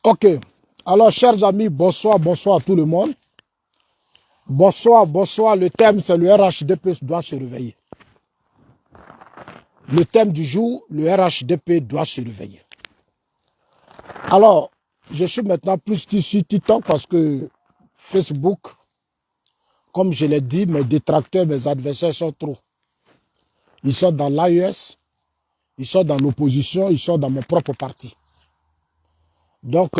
Ok. Alors, chers amis, bonsoir, bonsoir à tout le monde. Bonsoir, bonsoir. Le thème, c'est le RHDP doit se réveiller. Le thème du jour, le RHDP doit se réveiller. Alors, je suis maintenant plus sur TikTok parce que Facebook, comme je l'ai dit, mes détracteurs, mes adversaires sont trop. Ils sont dans l'AES, ils sont dans l'opposition, ils sont dans mon propre parti. Donc,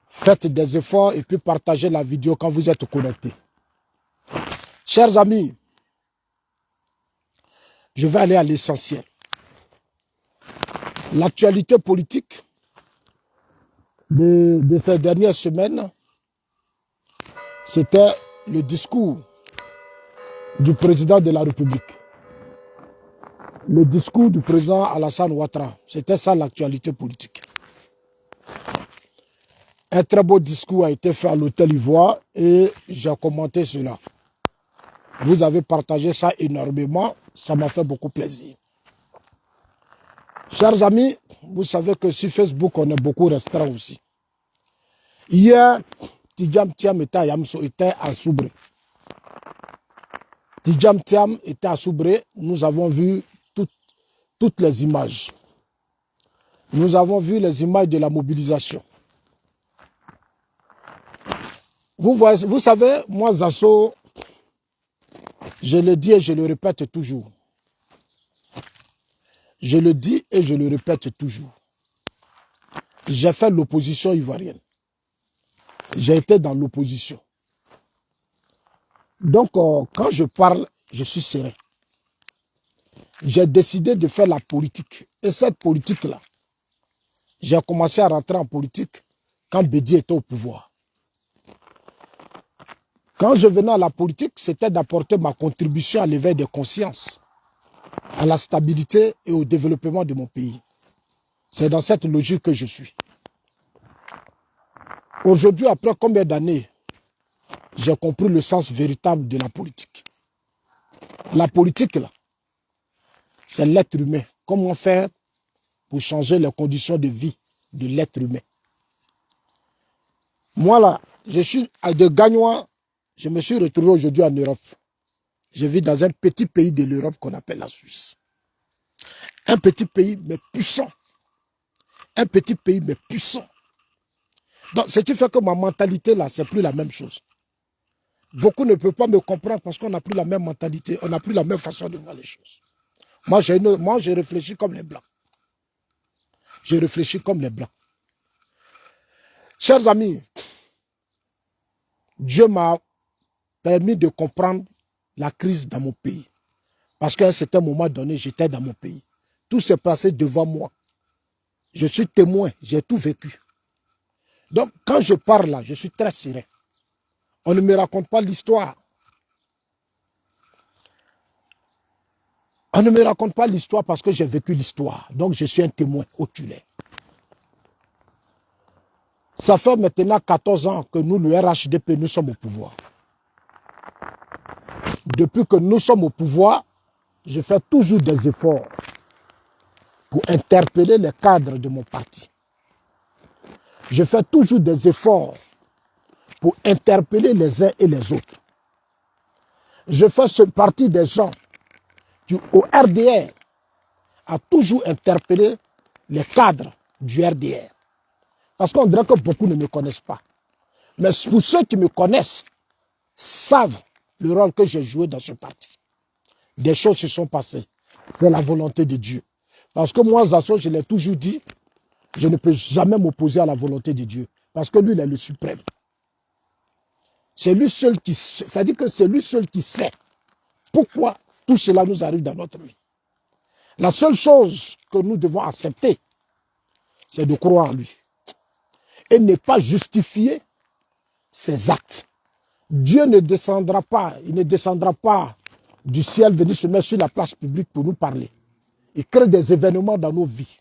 faites des efforts et puis partagez la vidéo quand vous êtes connectés. Chers amis, je vais aller à l'essentiel. L'actualité politique de ces dernières semaines, c'était le discours du président de la République. Le discours du président Alassane Ouattara. C'était ça l'actualité politique. Un très beau discours a été fait à l'Hôtel Ivoire et j'ai commenté cela. Vous avez partagé ça énormément, ça m'a fait beaucoup plaisir. Chers amis, vous savez que sur Facebook, on est beaucoup restreint aussi. Hier, Tidjam Thiam était à Yamso, était à Soubré. Tidjam Thiam était à Soubré. Nous avons vu toutes les images. Nous avons vu les images de la mobilisation. Vous savez, moi, Zasso, je le dis et je le répète toujours. Je le dis et je le répète toujours. J'ai fait l'opposition ivoirienne. J'ai été dans l'opposition. Donc, quand je parle, je suis serein. J'ai décidé de faire la politique. Et cette politique-là, j'ai commencé à rentrer en politique quand Bédi était au pouvoir. Quand je venais à la politique, c'était d'apporter ma contribution à l'éveil des consciences, à la stabilité et au développement de mon pays. C'est dans cette logique que je suis. Aujourd'hui, après combien d'années, j'ai compris le sens véritable de la politique. La politique, là, c'est l'être humain. Comment faire pour changer les conditions de vie de l'être humain? Moi, là, je suis de Gagnois. Je me suis retrouvé aujourd'hui en Europe. Je vis dans un petit pays de l'Europe qu'on appelle la Suisse. Un petit pays, mais puissant. Un petit pays, mais puissant. Donc, ce qui fait que ma mentalité, là, c'est plus la même chose. Beaucoup ne peuvent pas me comprendre parce qu'on n'a plus la même mentalité, on n'a plus la même façon de voir les choses. Moi, je réfléchis comme les Blancs. Je réfléchis comme les Blancs. Chers amis, Dieu m'a permis de comprendre la crise dans mon pays. Parce qu'à un certain moment donné, j'étais dans mon pays. Tout s'est passé devant moi. Je suis témoin, j'ai tout vécu. Donc, quand je parle là, je suis très serein. On ne me raconte pas l'histoire. On ne me raconte pas l'histoire parce que j'ai vécu l'histoire. Donc, je suis un témoin oculaire. Ça fait maintenant 14 ans que nous, le RHDP, nous sommes au pouvoir. Depuis que nous sommes au pouvoir, je fais toujours des efforts pour interpeller les cadres de mon parti. Je fais toujours des efforts pour interpeller les uns et les autres. Je fais partie des gens qui, au RDR, a toujours interpellé les cadres du RDR. Parce qu'on dirait que beaucoup ne me connaissent pas. Mais pour ceux qui me connaissent, savent le rôle que j'ai joué dans ce parti. Des choses se sont passées. C'est la volonté de Dieu. Parce que moi, Zasso, je l'ai toujours dit, je ne peux jamais m'opposer à la volonté de Dieu. Parce que lui, il est le suprême. C'est lui seul qui sait. C'est-à-dire que c'est lui seul qui sait pourquoi tout cela nous arrive dans notre vie. La seule chose que nous devons accepter, c'est de croire en lui. Et ne pas justifier ses actes. Dieu ne descendra pas, il ne descendra pas du ciel venir se mettre sur la place publique pour nous parler. Il crée des événements dans nos vies.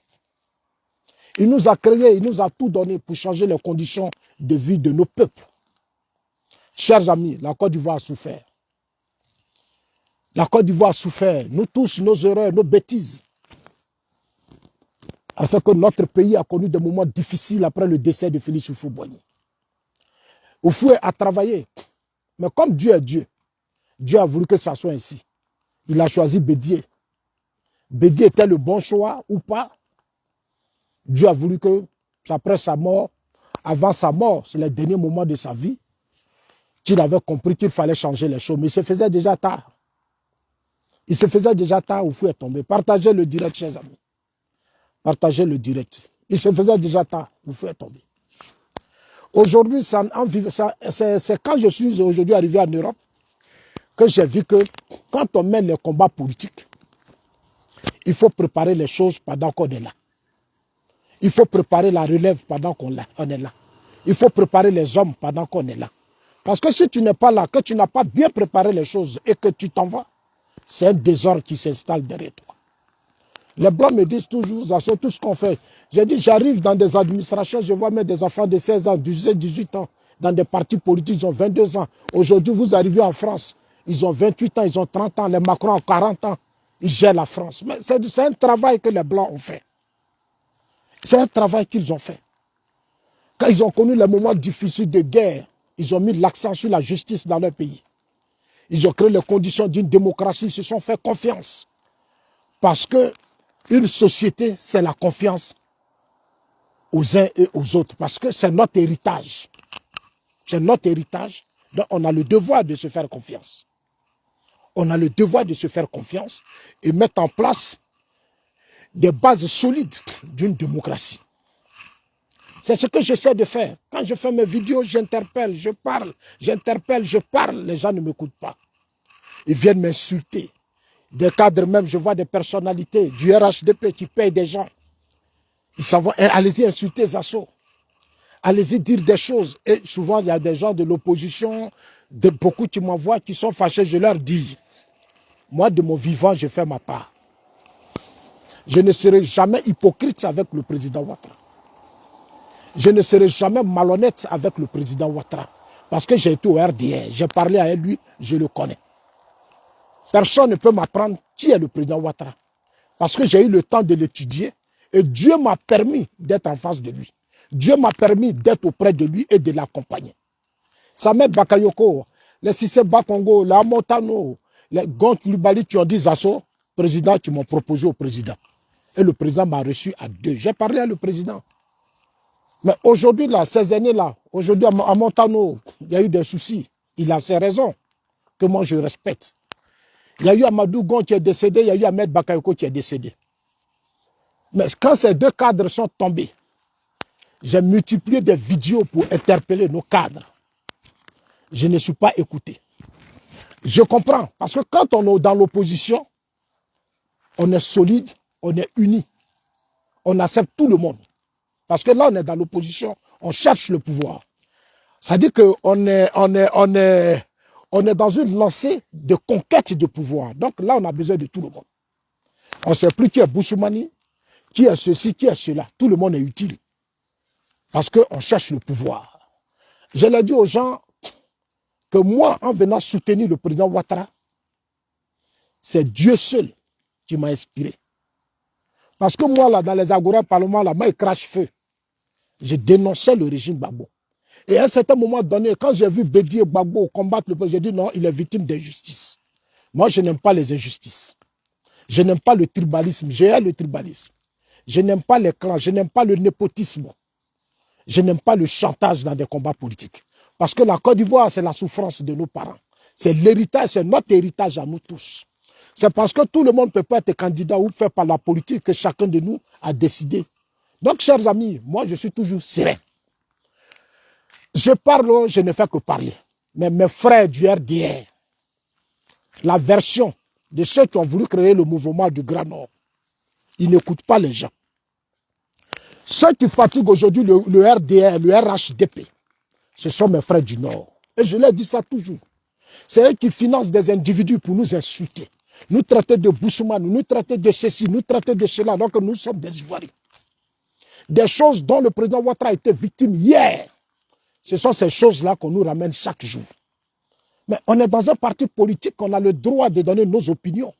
Il nous a créés, il nous a tout donné pour changer les conditions de vie de nos peuples. Chers amis, la Côte d'Ivoire a souffert. La Côte d'Ivoire a souffert. Nous tous, nos erreurs, nos bêtises. a fait que notre pays a connu des moments difficiles après le décès de Félix Houphouët-Boigny. Houphouët a travaillé, mais comme Dieu est Dieu, Dieu a voulu que ça soit ainsi. Il a choisi Bédié. Bédié était le bon choix ou pas? Dieu a voulu que, après sa mort, avant sa mort, c'est les derniers moments de sa vie, qu'il avait compris qu'il fallait changer les choses. Mais il se faisait déjà tard. Il se faisait déjà tard, Houphouët est tombé. Partagez le direct, chers amis. Partagez le direct. Il se faisait déjà tard, Houphouët est tombé. Aujourd'hui, c'est quand je suis aujourd'hui arrivé en Europe que j'ai vu que quand on mène les combats politiques, il faut préparer les choses pendant qu'on est là. Il faut préparer la relève pendant qu'on est là. Il faut préparer les hommes pendant qu'on est là. Parce que si tu n'es pas là, que tu n'as pas bien préparé les choses et que tu t'en vas, c'est un désordre qui s'installe derrière toi. Les Blancs me disent toujours, ça c'est tout ce qu'on fait. J'ai dit, j'arrive dans des administrations, je vois même des enfants de 16 ans, 17, 18 ans, dans des partis politiques, ils ont 22 ans. Aujourd'hui, vous arrivez en France, ils ont 28 ans, ils ont 30 ans, les Macron ont 40 ans, ils gèrent la France. Mais c'est un travail que les Blancs ont fait. C'est un travail qu'ils ont fait. Quand ils ont connu les moments difficiles de guerre, ils ont mis l'accent sur la justice dans leur pays. Ils ont créé les conditions d'une démocratie, ils se sont fait confiance. Parce que une société, c'est la confiance aux uns et aux autres. Parce que c'est notre héritage. C'est notre héritage. Donc on a le devoir de se faire confiance. On a le devoir de se faire confiance et mettre en place des bases solides d'une démocratie. C'est ce que j'essaie de faire. Quand je fais mes vidéos, j'interpelle, je parle, j'interpelle, je parle. Les gens ne m'écoutent pas. Ils viennent m'insulter. Des cadres même, je vois des personnalités du RHDP qui payent des gens. Ils s'en vont, allez-y insulter Zasso. Allez-y dire des choses. Et souvent, il y a des gens de l'opposition, beaucoup qui m'envoient, qui sont fâchés. Je leur dis, moi, de mon vivant, je fais ma part. Je ne serai jamais hypocrite avec le président Ouattara. Je ne serai jamais malhonnête avec le président Ouattara. Parce que j'ai été au RDR, j'ai parlé à lui, je le connais. Personne ne peut m'apprendre qui est le président Ouattara. Parce que j'ai eu le temps de l'étudier et Dieu m'a permis d'être en face de lui. Dieu m'a permis d'être auprès de lui et de l'accompagner. Samet Bakayoko, les Sissé Bakongo, les Amotano, les Gont Lubali qui ont dit Zasso, président, qui m'ont proposé au président. Et le président m'a reçu à 2. J'ai parlé à le président. Mais aujourd'hui, là, ces années-là, aujourd'hui à Montano, il y a eu des soucis. Il a ses raisons que moi je respecte. Il y a eu Amadou Gon qui est décédé, il y a eu Ahmed Bakayoko qui est décédé. Mais quand ces deux cadres sont tombés, j'ai multiplié des vidéos pour interpeller nos cadres. Je ne suis pas écouté. Je comprends, parce que quand on est dans l'opposition, on est solide, on est unis. On accepte tout le monde. Parce que là, on est dans l'opposition, on cherche le pouvoir. Ça dit qu'on est dans une lancée de conquête de pouvoir. Donc là, on a besoin de tout le monde. On ne sait plus qui est Boussoumani, qui est ceci, qui est cela. Tout le monde est utile. Parce qu'on cherche le pouvoir. Je l'ai dit aux gens que moi, en venant soutenir le président Ouattara, c'est Dieu seul qui m'a inspiré. Parce que moi, là, dans les agora parlement, là, moi, il crache feu. Je dénonçais le régime Gbagbo. Et à un certain moment donné, quand j'ai vu Bédié Gbagbo combattre le président, j'ai dit non, il est victime d'injustice. Moi, je n'aime pas les injustices. Je n'aime pas le tribalisme. J'ai le tribalisme. Je n'aime pas les clans. Je n'aime pas le népotisme. Je n'aime pas le chantage dans des combats politiques. Parce que la Côte d'Ivoire, c'est la souffrance de nos parents. C'est l'héritage, c'est notre héritage à nous tous. C'est parce que tout le monde ne peut pas être candidat ou faire par la politique que chacun de nous a décidé. Donc, chers amis, moi, je suis toujours serein. Je parle, je ne fais que parler. Mais mes frères du RDR, la version de ceux qui ont voulu créer le mouvement du Grand Nord, ils n'écoutent pas les gens. Ceux qui fatiguent aujourd'hui le RDR, le RHDP, ce sont mes frères du Nord. Et je leur dis ça toujours. C'est eux qui financent des individus pour nous insulter. Nous traiter de Boussoumane, nous traiter de ceci, nous traiter de cela, donc nous sommes des Ivoiriens. Des choses dont le président Ouattara a été victime hier. Ce sont ces choses-là qu'on nous ramène chaque jour. Mais on est dans un parti politique, on a le droit de donner nos opinions.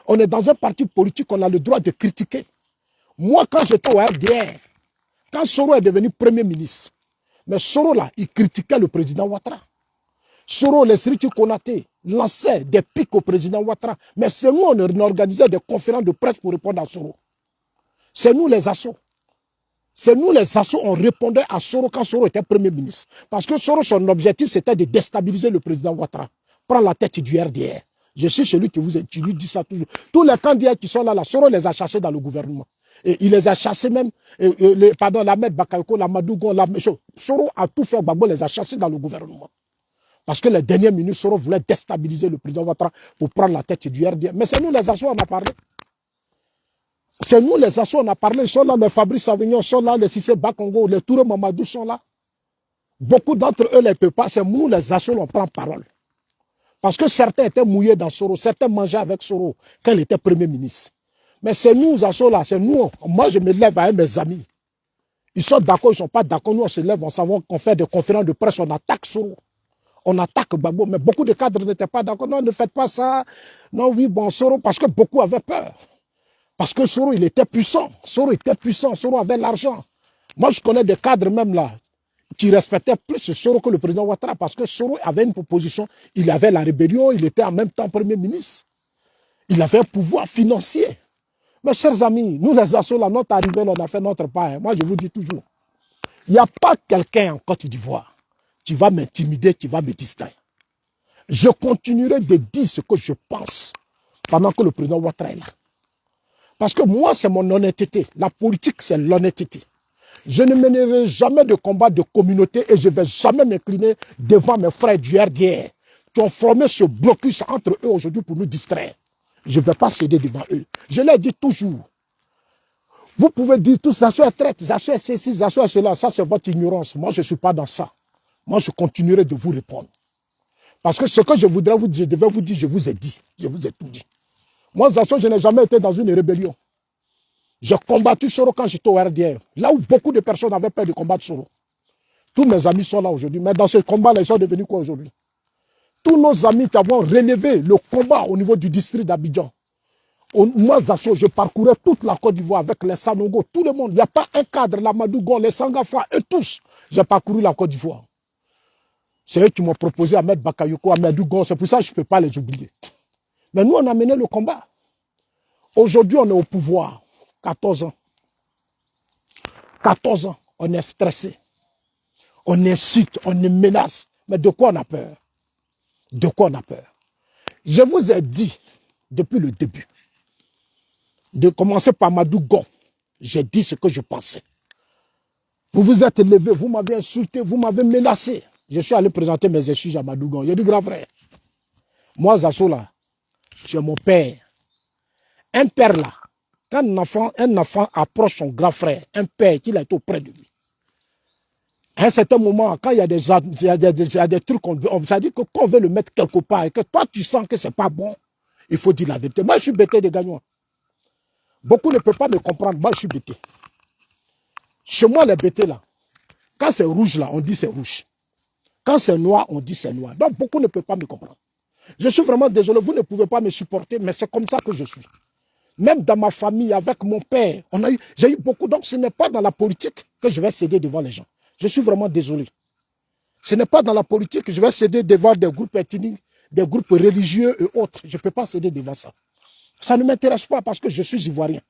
On est dans un parti politique, on a le droit de critiquer. Moi, quand j'étais au RDR, quand Soro est devenu Premier ministre, mais Soro là, il critiquait le président Ouattara. Soro, les Sriti Konaté, lançait des pics au président Ouattara. Mais c'est nous, on organisait des conférences de presse pour répondre à Soro. C'est nous les assauts. C'est nous les assauts, on répondait à Soro quand Soro était Premier ministre. Parce que Soro, son objectif, c'était de déstabiliser le président Ouattara. Prendre la tête du RDR. Je suis celui qui lui dit ça toujours. Tous les candidats qui sont là, Soro les a chassés dans le gouvernement. Et il les a chassés même, Lamed Bakayoko, Lamadougon, Soro a tout fait, Gbagbo les a chassés dans le gouvernement. Parce que les dernières minutes, Soro voulait déstabiliser le président Ouattara pour prendre la tête du RDR. Mais c'est nous les assauts, on a parlé. C'est nous les assauts, on a parlé. Ils sont là, les Fabrice Avignon sont là, les Cissé Bakongo, les Touré Mamadou sont là. Beaucoup d'entre eux ne peuvent pas. C'est nous les assauts, on prend parole. Parce que certains étaient mouillés dans Soro, certains mangeaient avec Soro quand il était Premier ministre. Mais c'est nous, les assauts là, c'est nous. Moi, je me lève avec mes amis. Ils sont d'accord, ils ne sont pas d'accord. Nous, on se lève, on savait qu'on fait des conférences de presse, on attaque Soro. On attaque Gbagbo, mais beaucoup de cadres n'étaient pas d'accord. Non, ne faites pas ça. Non, oui, bon, Soro, parce que beaucoup avaient peur. Parce que Soro, il était puissant. Soro était puissant. Soro avait l'argent. Moi, je connais des cadres même là qui respectaient plus Soro que le président Ouattara parce que Soro avait une proposition. Il avait la rébellion, il était en même temps Premier ministre. Il avait un pouvoir financier. Mes chers amis, nous les assauts, là, notre arrivée, là, on a fait notre part. Moi, je vous dis toujours, il n'y a pas quelqu'un en Côte d'Ivoire qui va m'intimider, qui va me distraire. Je continuerai de dire ce que je pense pendant que le président Ouattara est là. Parce que moi, c'est mon honnêteté. La politique, c'est l'honnêteté. Je ne mènerai jamais de combat de communauté et je ne vais jamais m'incliner devant mes frères du RDR qui ont formé ce blocus entre eux aujourd'hui pour nous distraire. Je ne vais pas céder devant eux. Je l'ai dit toujours. Vous pouvez dire tout ça, soit traite, ça soit ceci, ça soit cela. Ça, c'est votre ignorance. Moi, je ne suis pas dans ça. Moi, je continuerai de vous répondre. Parce que ce que je voudrais vous dire, je devais vous dire, je vous ai dit. Je vous ai tout dit. Moi, je n'ai jamais été dans une rébellion. J'ai combattu Soro quand j'étais au RDR. Là où beaucoup de personnes avaient peur de combattre Soro. Tous mes amis sont là aujourd'hui. Mais dans ce combat-là, ils sont devenus quoi aujourd'hui? Tous nos amis qui avons relevé le combat au niveau du district d'Abidjan. Moi, je parcourais toute la Côte d'Ivoire avec les Sanogo, tout le monde. Il n'y a pas un cadre, la Madougon, les Sangafa, eux tous. J'ai parcouru la Côte d'Ivoire. C'est eux qui m'ont proposé Ahmed Bakayoko, Ahmed Dougon. C'est pour ça que je ne peux pas les oublier. Mais nous, on a mené le combat. Aujourd'hui, on est au pouvoir. 14 ans. 14 ans, on est stressé. On insulte, on menace. Mais de quoi on a peur? De quoi on a peur? Je vous ai dit, depuis le début, de commencer par Madougon, j'ai dit ce que je pensais. Vous vous êtes levé, vous m'avez insulté, vous m'avez menacé. Je suis allé présenter mes excuses à Madougon. Il a dit, grand frère, moi, Zasso, là, j'ai mon père. Un père, là, quand un enfant approche son grand frère, un père qui est auprès de lui, à un certain moment, quand il y a des trucs, ça dit que quand on veut le mettre quelque part et que toi, tu sens que ce n'est pas bon, il faut dire la vérité. Moi, je suis bêté de gagnants. Beaucoup ne peuvent pas me comprendre. Moi, je suis bêté. Chez moi, les bêtés, là, quand c'est rouge, là, on dit c'est rouge. Quand c'est noir, on dit c'est noir. Donc, beaucoup ne peuvent pas me comprendre. Je suis vraiment désolé, vous ne pouvez pas me supporter, mais c'est comme ça que je suis. Même dans ma famille, avec mon père, j'ai eu beaucoup. Donc, ce n'est pas dans la politique que je vais céder devant les gens. Je suis vraiment désolé. Ce n'est pas dans la politique que je vais céder devant des groupes ethniques, des groupes religieux et autres. Je ne peux pas céder devant ça. Ça ne m'intéresse pas parce que je suis ivoirien.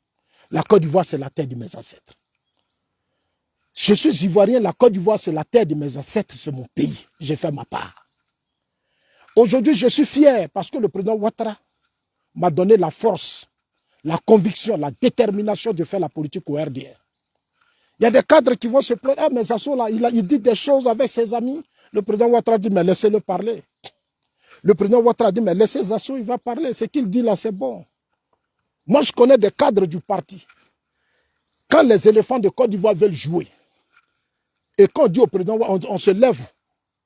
La Côte d'Ivoire, c'est la terre de mes ancêtres. Je suis ivoirien, la Côte d'Ivoire, c'est la terre de mes ancêtres, c'est mon pays. J'ai fait ma part. Aujourd'hui, je suis fier parce que le président Ouattara m'a donné la force, la conviction, la détermination de faire la politique au RDR. Il y a des cadres qui vont se plaindre. Ah, mais Zasso, là, il dit des choses avec ses amis. Le président Ouattara dit, mais laissez-le parler. Le président Ouattara dit, mais laissez Zasso, il va parler. Ce qu'il dit là, c'est bon. Moi, je connais des cadres du parti. Quand les éléphants de Côte d'Ivoire veulent jouer, et quand on dit au président, on se lève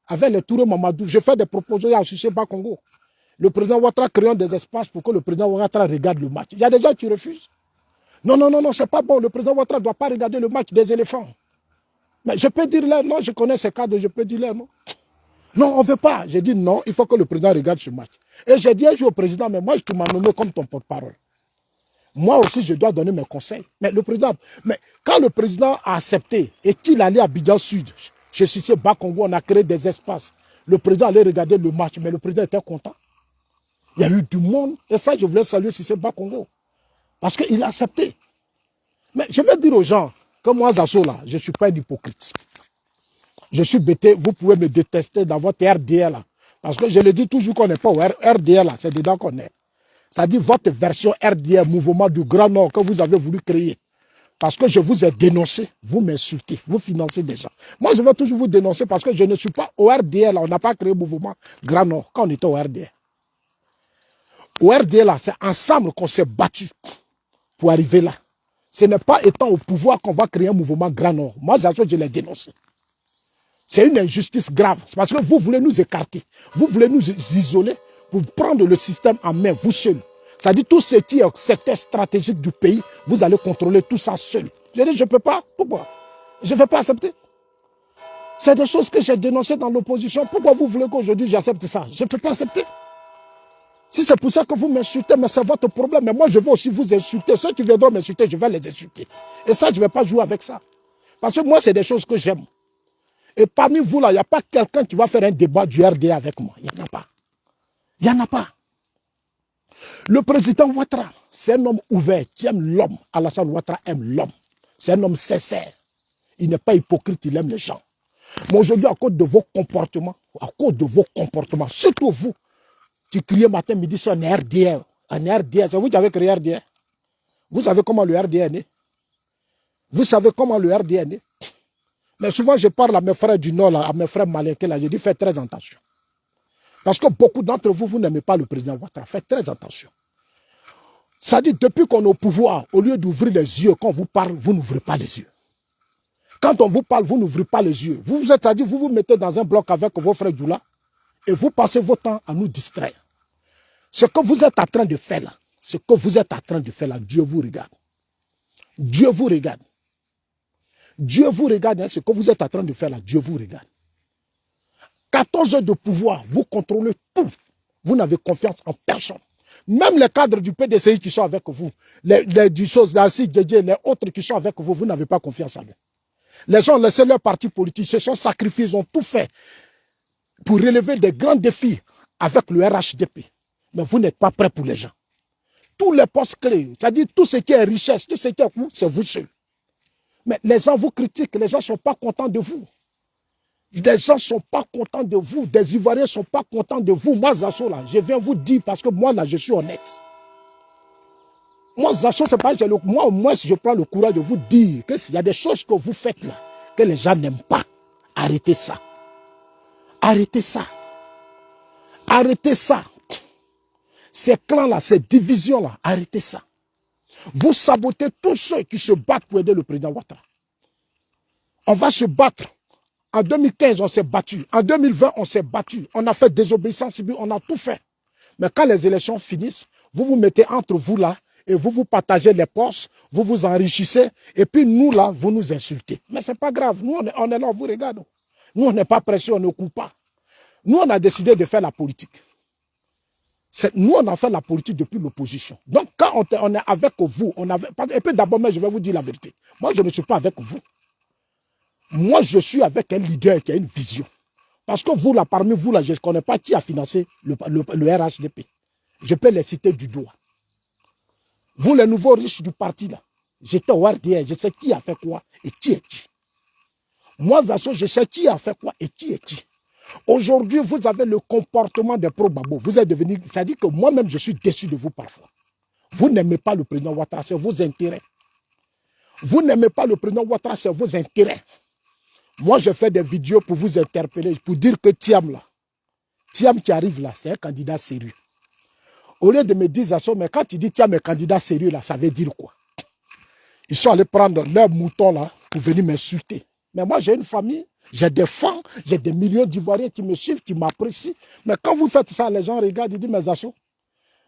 avec les Touré Mamadou, je fais des propositions à Cissé Bakongo. Le président Ouattara créant des espaces pour que le président Ouattara regarde le match. Il y a des gens qui refusent. Non, non, non, non, c'est pas bon. Le président Ouattara ne doit pas regarder le match des éléphants. Mais je peux dire là, non, je connais ces cadres, je peux dire là, non. Non, on ne veut pas. J'ai dit non, il faut que le président regarde ce match. Et j'ai dit un jour au président, mais moi, je te m'en nommé comme ton porte-parole. Moi aussi, je dois donner mes conseils. Mais quand le président a accepté et qu'il allait à Abidjan Sud, chez Cissé Bakongo, on a créé des espaces. Le président allait regarder le match, mais le président était content. Il y a eu du monde. Et ça, je voulais saluer Cissé Bakongo. Parce qu'il a accepté. Mais je vais dire aux gens que moi, Zasso, là, je ne suis pas un hypocrite. Je suis bêté. Vous pouvez me détester dans votre RDL, là. Parce que je le dis toujours qu'on n'est pas au RDL, là. C'est dedans qu'on est. Ça dit votre version RDL, mouvement du Grand Nord que vous avez voulu créer. Parce que je vous ai dénoncé, vous m'insultez, vous financez des gens. Moi, je vais toujours vous dénoncer parce que je ne suis pas au RDL. On n'a pas créé le mouvement Grand Nord quand on était au RDL. Au RDL, c'est ensemble qu'on s'est battu pour arriver là. Ce n'est pas étant au pouvoir qu'on va créer un mouvement Grand Nord. Moi, je l'ai dénoncé. C'est une injustice grave. C'est parce que vous voulez nous écarter. Vous voulez nous isoler pour prendre le système en main, vous seul. Ça dit tout ce qui est secteur stratégique du pays, vous allez contrôler tout ça seul. Je dis, je ne peux pas. Pourquoi? Je ne vais pas accepter. C'est des choses que j'ai dénoncées dans l'opposition. Pourquoi vous voulez qu'aujourd'hui j'accepte ça? Je ne peux pas accepter. Si c'est pour ça que vous m'insultez, mais c'est votre problème. Mais moi, je vais aussi vous insulter. Ceux qui viendront m'insulter, je vais les insulter. Et ça, je ne vais pas jouer avec ça. Parce que moi, c'est des choses que j'aime. Et parmi vous, là, il n'y a pas quelqu'un qui va faire un débat du RDA avec moi. Il n'y en a pas. Il n'y en a pas. Le président Ouattara, c'est un homme ouvert qui aime l'homme. Alassane Ouattara aime l'homme. C'est un homme sincère. Il n'est pas hypocrite, il aime les gens. Mais aujourd'hui, à cause de vos comportements, surtout vous, qui criez matin, midi sur un RDR. Un RDR, c'est vous qui avez créé RDR. Vous savez comment le RDR est né? Vous savez comment le RDR est né? Mais souvent, je parle à mes frères du Nord, là, à mes frères malinqués, là, je dis faites très attention. Parce que beaucoup d'entre vous, vous n'aimez pas le président Ouattara. Faites très attention. Ça dit, depuis qu'on est au pouvoir, au lieu d'ouvrir les yeux, quand on vous parle, vous n'ouvrez pas les yeux. Quand on vous parle, vous n'ouvrez pas les yeux. Vous vous êtes dit, vous vous mettez dans un bloc avec vos frères Djoula et vous passez votre temps à nous distraire. Ce que vous êtes en train de faire là, Dieu vous regarde. Dieu vous regarde. Dieu vous regarde, hein, ce que vous êtes en train de faire là, Dieu vous regarde. 14 heures de pouvoir, vous contrôlez tout. Vous n'avez confiance en personne. Même les cadres du PDCI qui sont avec vous, les autres qui sont avec vous, vous n'avez pas confiance en eux. Les gens ont laissé leur parti politique, se sont sacrifiés, ils ont tout fait pour relever des grands défis avec le RHDP. Mais vous n'êtes pas prêts pour les gens. Tous les postes clés, c'est-à-dire tout ce qui est richesse, tout ce qui est coût, c'est vous seul. Mais les gens vous critiquent, les gens ne sont pas contents de vous. Des gens ne sont pas contents de vous, des Ivoiriens ne sont pas contents de vous. Moi, Zasso, là, je viens vous dire parce que moi, là, je suis honnête. Moi, Zasso, c'est pas moi, au moins, si je prends le courage de vous dire qu'il y a des choses que vous faites là, que les gens n'aiment pas. Arrêtez ça. Arrêtez ça. Arrêtez ça. Ces clans-là, ces divisions-là, arrêtez ça. Vous sabotez tous ceux qui se battent pour aider le président Ouattara. On va se battre. En 2015, on s'est battu. En 2020, on s'est battu. On a fait désobéissance civile, on a tout fait. Mais quand les élections finissent, vous vous mettez entre vous là et vous vous partagez les postes, vous vous enrichissez et puis nous là, vous nous insultez. Mais ce n'est pas grave. Nous, on est là, on vous regarde. Nous, on n'est pas pressés, on ne coupe pas. Nous, on a décidé de faire la politique. Nous, on a fait la politique depuis l'opposition. Donc, quand on est avec vous, et puis d'abord, je vais vous dire la vérité. Moi, je ne suis pas avec vous. Moi, je suis avec un leader qui a une vision. Parce que vous, là, parmi vous, là, je ne connais pas qui a financé le RHDP. Je peux les citer du doigt. Vous, les nouveaux riches du parti, là, j'étais au RDR, je sais qui a fait quoi et qui est qui. Moi, Zasso, je sais qui a fait quoi et qui est qui. Aujourd'hui, vous avez le comportement des pro-Babo. Vous êtes devenu... Ça dit que moi-même, je suis déçu de vous parfois. Vous n'aimez pas le président Ouattara, c'est vos intérêts. Vous n'aimez pas le président Ouattara, c'est vos intérêts. Moi, je fais des vidéos pour vous interpeller, pour dire que Thiam, là, Thiam qui arrive là, c'est un candidat sérieux. Au lieu de me dire ça, mais quand tu dis Thiam est candidat sérieux, là, ça veut dire quoi? Ils sont allés prendre leurs moutons là pour venir m'insulter. Mais moi, j'ai une famille, j'ai des fans, j'ai des millions d'Ivoiriens qui me suivent, qui m'apprécient. Mais quand vous faites ça, les gens regardent, ils disent, mais Zasso,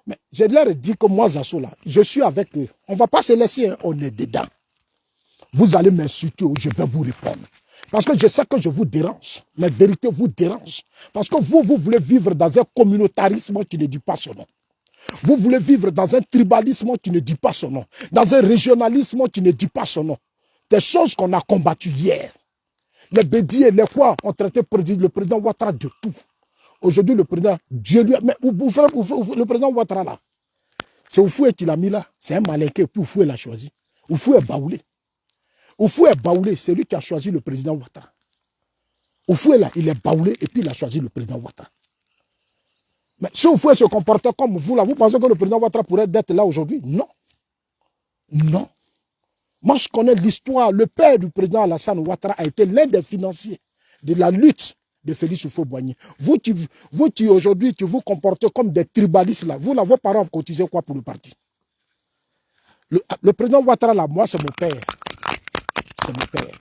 mais je leur ai dit que moi, Zasso, là, je suis avec eux. On ne va pas se laisser, hein, on est dedans. Vous allez m'insulter ou je vais vous répondre. Parce que je sais que je vous dérange. La vérité vous dérange. Parce que vous voulez vivre dans un communautarisme qui ne dit pas son nom. Vous voulez vivre dans un tribalisme qui ne dit pas son nom, dans un régionalisme qui ne dit pas son nom. Des choses qu'on a combattues hier. Les bédiers, les quoi ont traité le président Ouattara de tout. Aujourd'hui, le président, Dieu lui a... Mais le président Ouattara là, c'est Oufoué qui l'a mis là. C'est un malinqué, puis Oufoué l'a choisi. Oufoué est baoulé. Oufoué est baoulé, c'est lui qui a choisi le président Ouattara. Oufoué là, il est baoulé et puis il a choisi le président Ouattara. Mais si Oufoué se comportait comme vous là, vous pensez que le président Ouattara pourrait être là aujourd'hui? Non. Non. Moi, je connais l'histoire. Le père du président Alassane Ouattara a été l'un des financiers de la lutte de Félix Houphouët-Boigny. Vous qui aujourd'hui, tu vous comportez comme des tribalistes là. Vous là, vos parents ont cotisé quoi pour le parti? Le président Ouattara là, moi, c'est mon père. C'est mon père.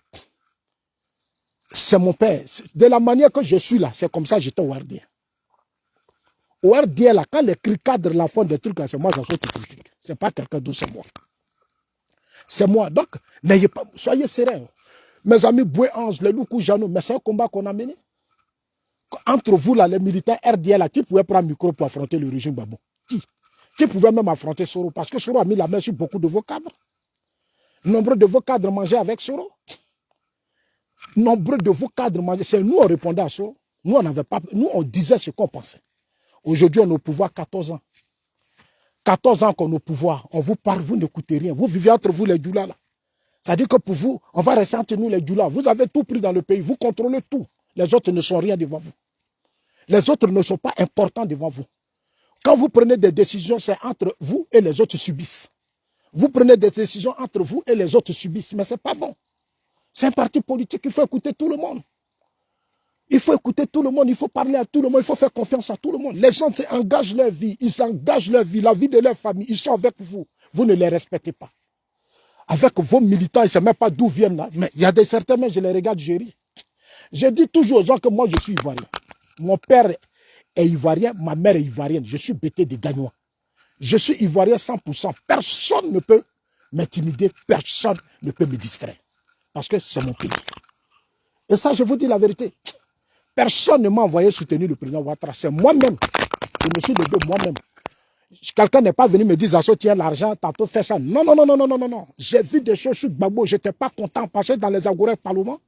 C'est mon père. De la manière que je suis là, c'est comme ça que j'étais au RDA. Au RDA là, quand les cadres la font des trucs là, c'est moi, j'en suis critique. C'est pas quelqu'un d'autre, c'est moi. C'est moi. Donc, n'ayez pas, soyez sereins. Mes amis Boué-Ange, les Loukou Jano, mais c'est un combat qu'on a mené. Entre vous, là, les militaires RDL, là, qui pouvaient prendre le micro pour affronter le régime Gbagbo? Qui pouvait même affronter Soro? Parce que Soro a mis la main sur beaucoup de vos cadres. Nombreux de vos cadres mangeaient avec Soro. Nombreux de vos cadres mangeaient. C'est nous, on répondait à Soro. Nous, on n'avait pas. Nous, on disait ce qu'on pensait. Aujourd'hui, on est au pouvoir 14 ans. 14 ans qu'on est au pouvoir. On vous parle, vous n'écoutez rien. Vous vivez entre vous, les doulas, là. C'est-à-dire que pour vous, on va rester entre nous, les doulas. Vous avez tout pris dans le pays. Vous contrôlez tout. Les autres ne sont rien devant vous. Les autres ne sont pas importants devant vous. Quand vous prenez des décisions, c'est entre vous et les autres subissent. Vous prenez des décisions entre vous et les autres subissent. Mais ce n'est pas bon. C'est un parti politique. Il faut écouter tout le monde. Il faut écouter tout le monde. Il faut parler à tout le monde. Il faut faire confiance à tout le monde. Les gens engagent leur vie. Ils engagent leur vie, la vie de leur famille. Ils sont avec vous. Vous ne les respectez pas. Avec vos militants, ils ne savent même pas d'où viennent là. Mais il y a certains, mais je les regarde, je ris. Je dis toujours aux gens que moi, je suis ivoirien. Mon père est ivoirien, ma mère est ivoirienne. Je suis bêté des Gagnois. Je suis ivoirien 100%. Personne ne peut m'intimider, personne ne peut me distraire. Parce que c'est mon pays. Et ça, je vous dis la vérité. Personne ne m'a envoyé soutenir le président Ouattara. C'est moi-même. Je me suis levé moi-même. Quelqu'un n'est pas venu me dire, Zasso, tiens l'argent, tantôt fais ça. Non, non, non, non, non, non, non, non. J'ai vu des choses sur Gbagbo. Je n'étais pas content parce que dans les Agourets Parlement,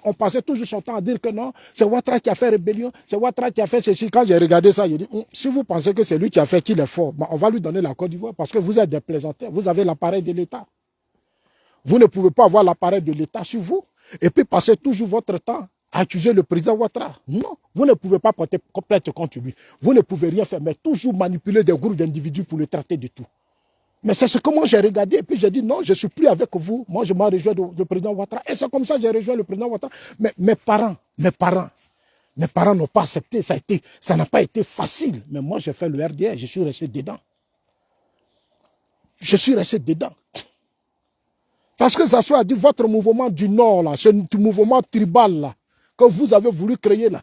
on passait toujours son temps à dire que non, c'est Ouattara qui a fait rébellion, c'est Ouattara qui a fait ceci. Quand j'ai regardé ça, j'ai dit, si vous pensez que c'est lui qui a fait qu'il est fort, on va lui donner la Côte d'Ivoire parce que vous êtes des plaisantins, vous avez l'appareil de l'État. Vous ne pouvez pas avoir l'appareil de l'État sur vous et puis passer toujours votre temps à accuser le président Ouattara. Non, vous ne pouvez pas porter plainte contre lui. Vous ne pouvez rien faire, mais toujours manipuler des groupes d'individus pour le traiter de tout. Mais c'est ce que moi j'ai regardé et puis j'ai dit non, je ne suis plus avec vous. Moi, je m'en rejoins le président Ouattara. Et c'est comme ça que j'ai rejoint le président Ouattara. Mais mes parents n'ont pas accepté. Ça n'a pas été facile. Mais moi, j'ai fait le RDR, je suis resté dedans. Je suis resté dedans. Parce que Zasso a dit, votre mouvement du Nord, là, ce mouvement tribal là, que vous avez voulu créer là,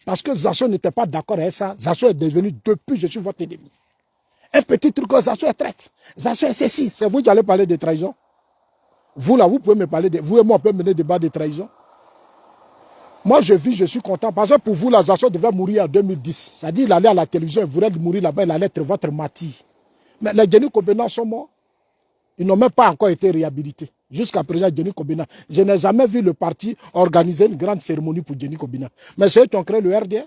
parce que Zasso n'était pas d'accord avec ça, Zasso est devenu, depuis, je suis votre ennemi. Un petit truc que Zasso est traite. Zasso est ceci. C'est vous qui allez parler de trahison. Vous là, vous pouvez me parler de... Vous et moi, on peut mener débat de trahison. Moi, je vis, je suis content. Parce que pour vous, là, Zasso devait mourir en 2010. C'est-à-dire, il allait à la télévision, il voulait mourir là-bas, il allait être votre martyr. Mais les Denis Kobena sont morts. Ils n'ont même pas encore été réhabilités. Jusqu'à présent, Denis Kobena. Je n'ai jamais vu le parti organiser une grande cérémonie pour Denis Kobena. Mais c'est eux qui ont créé le RDR.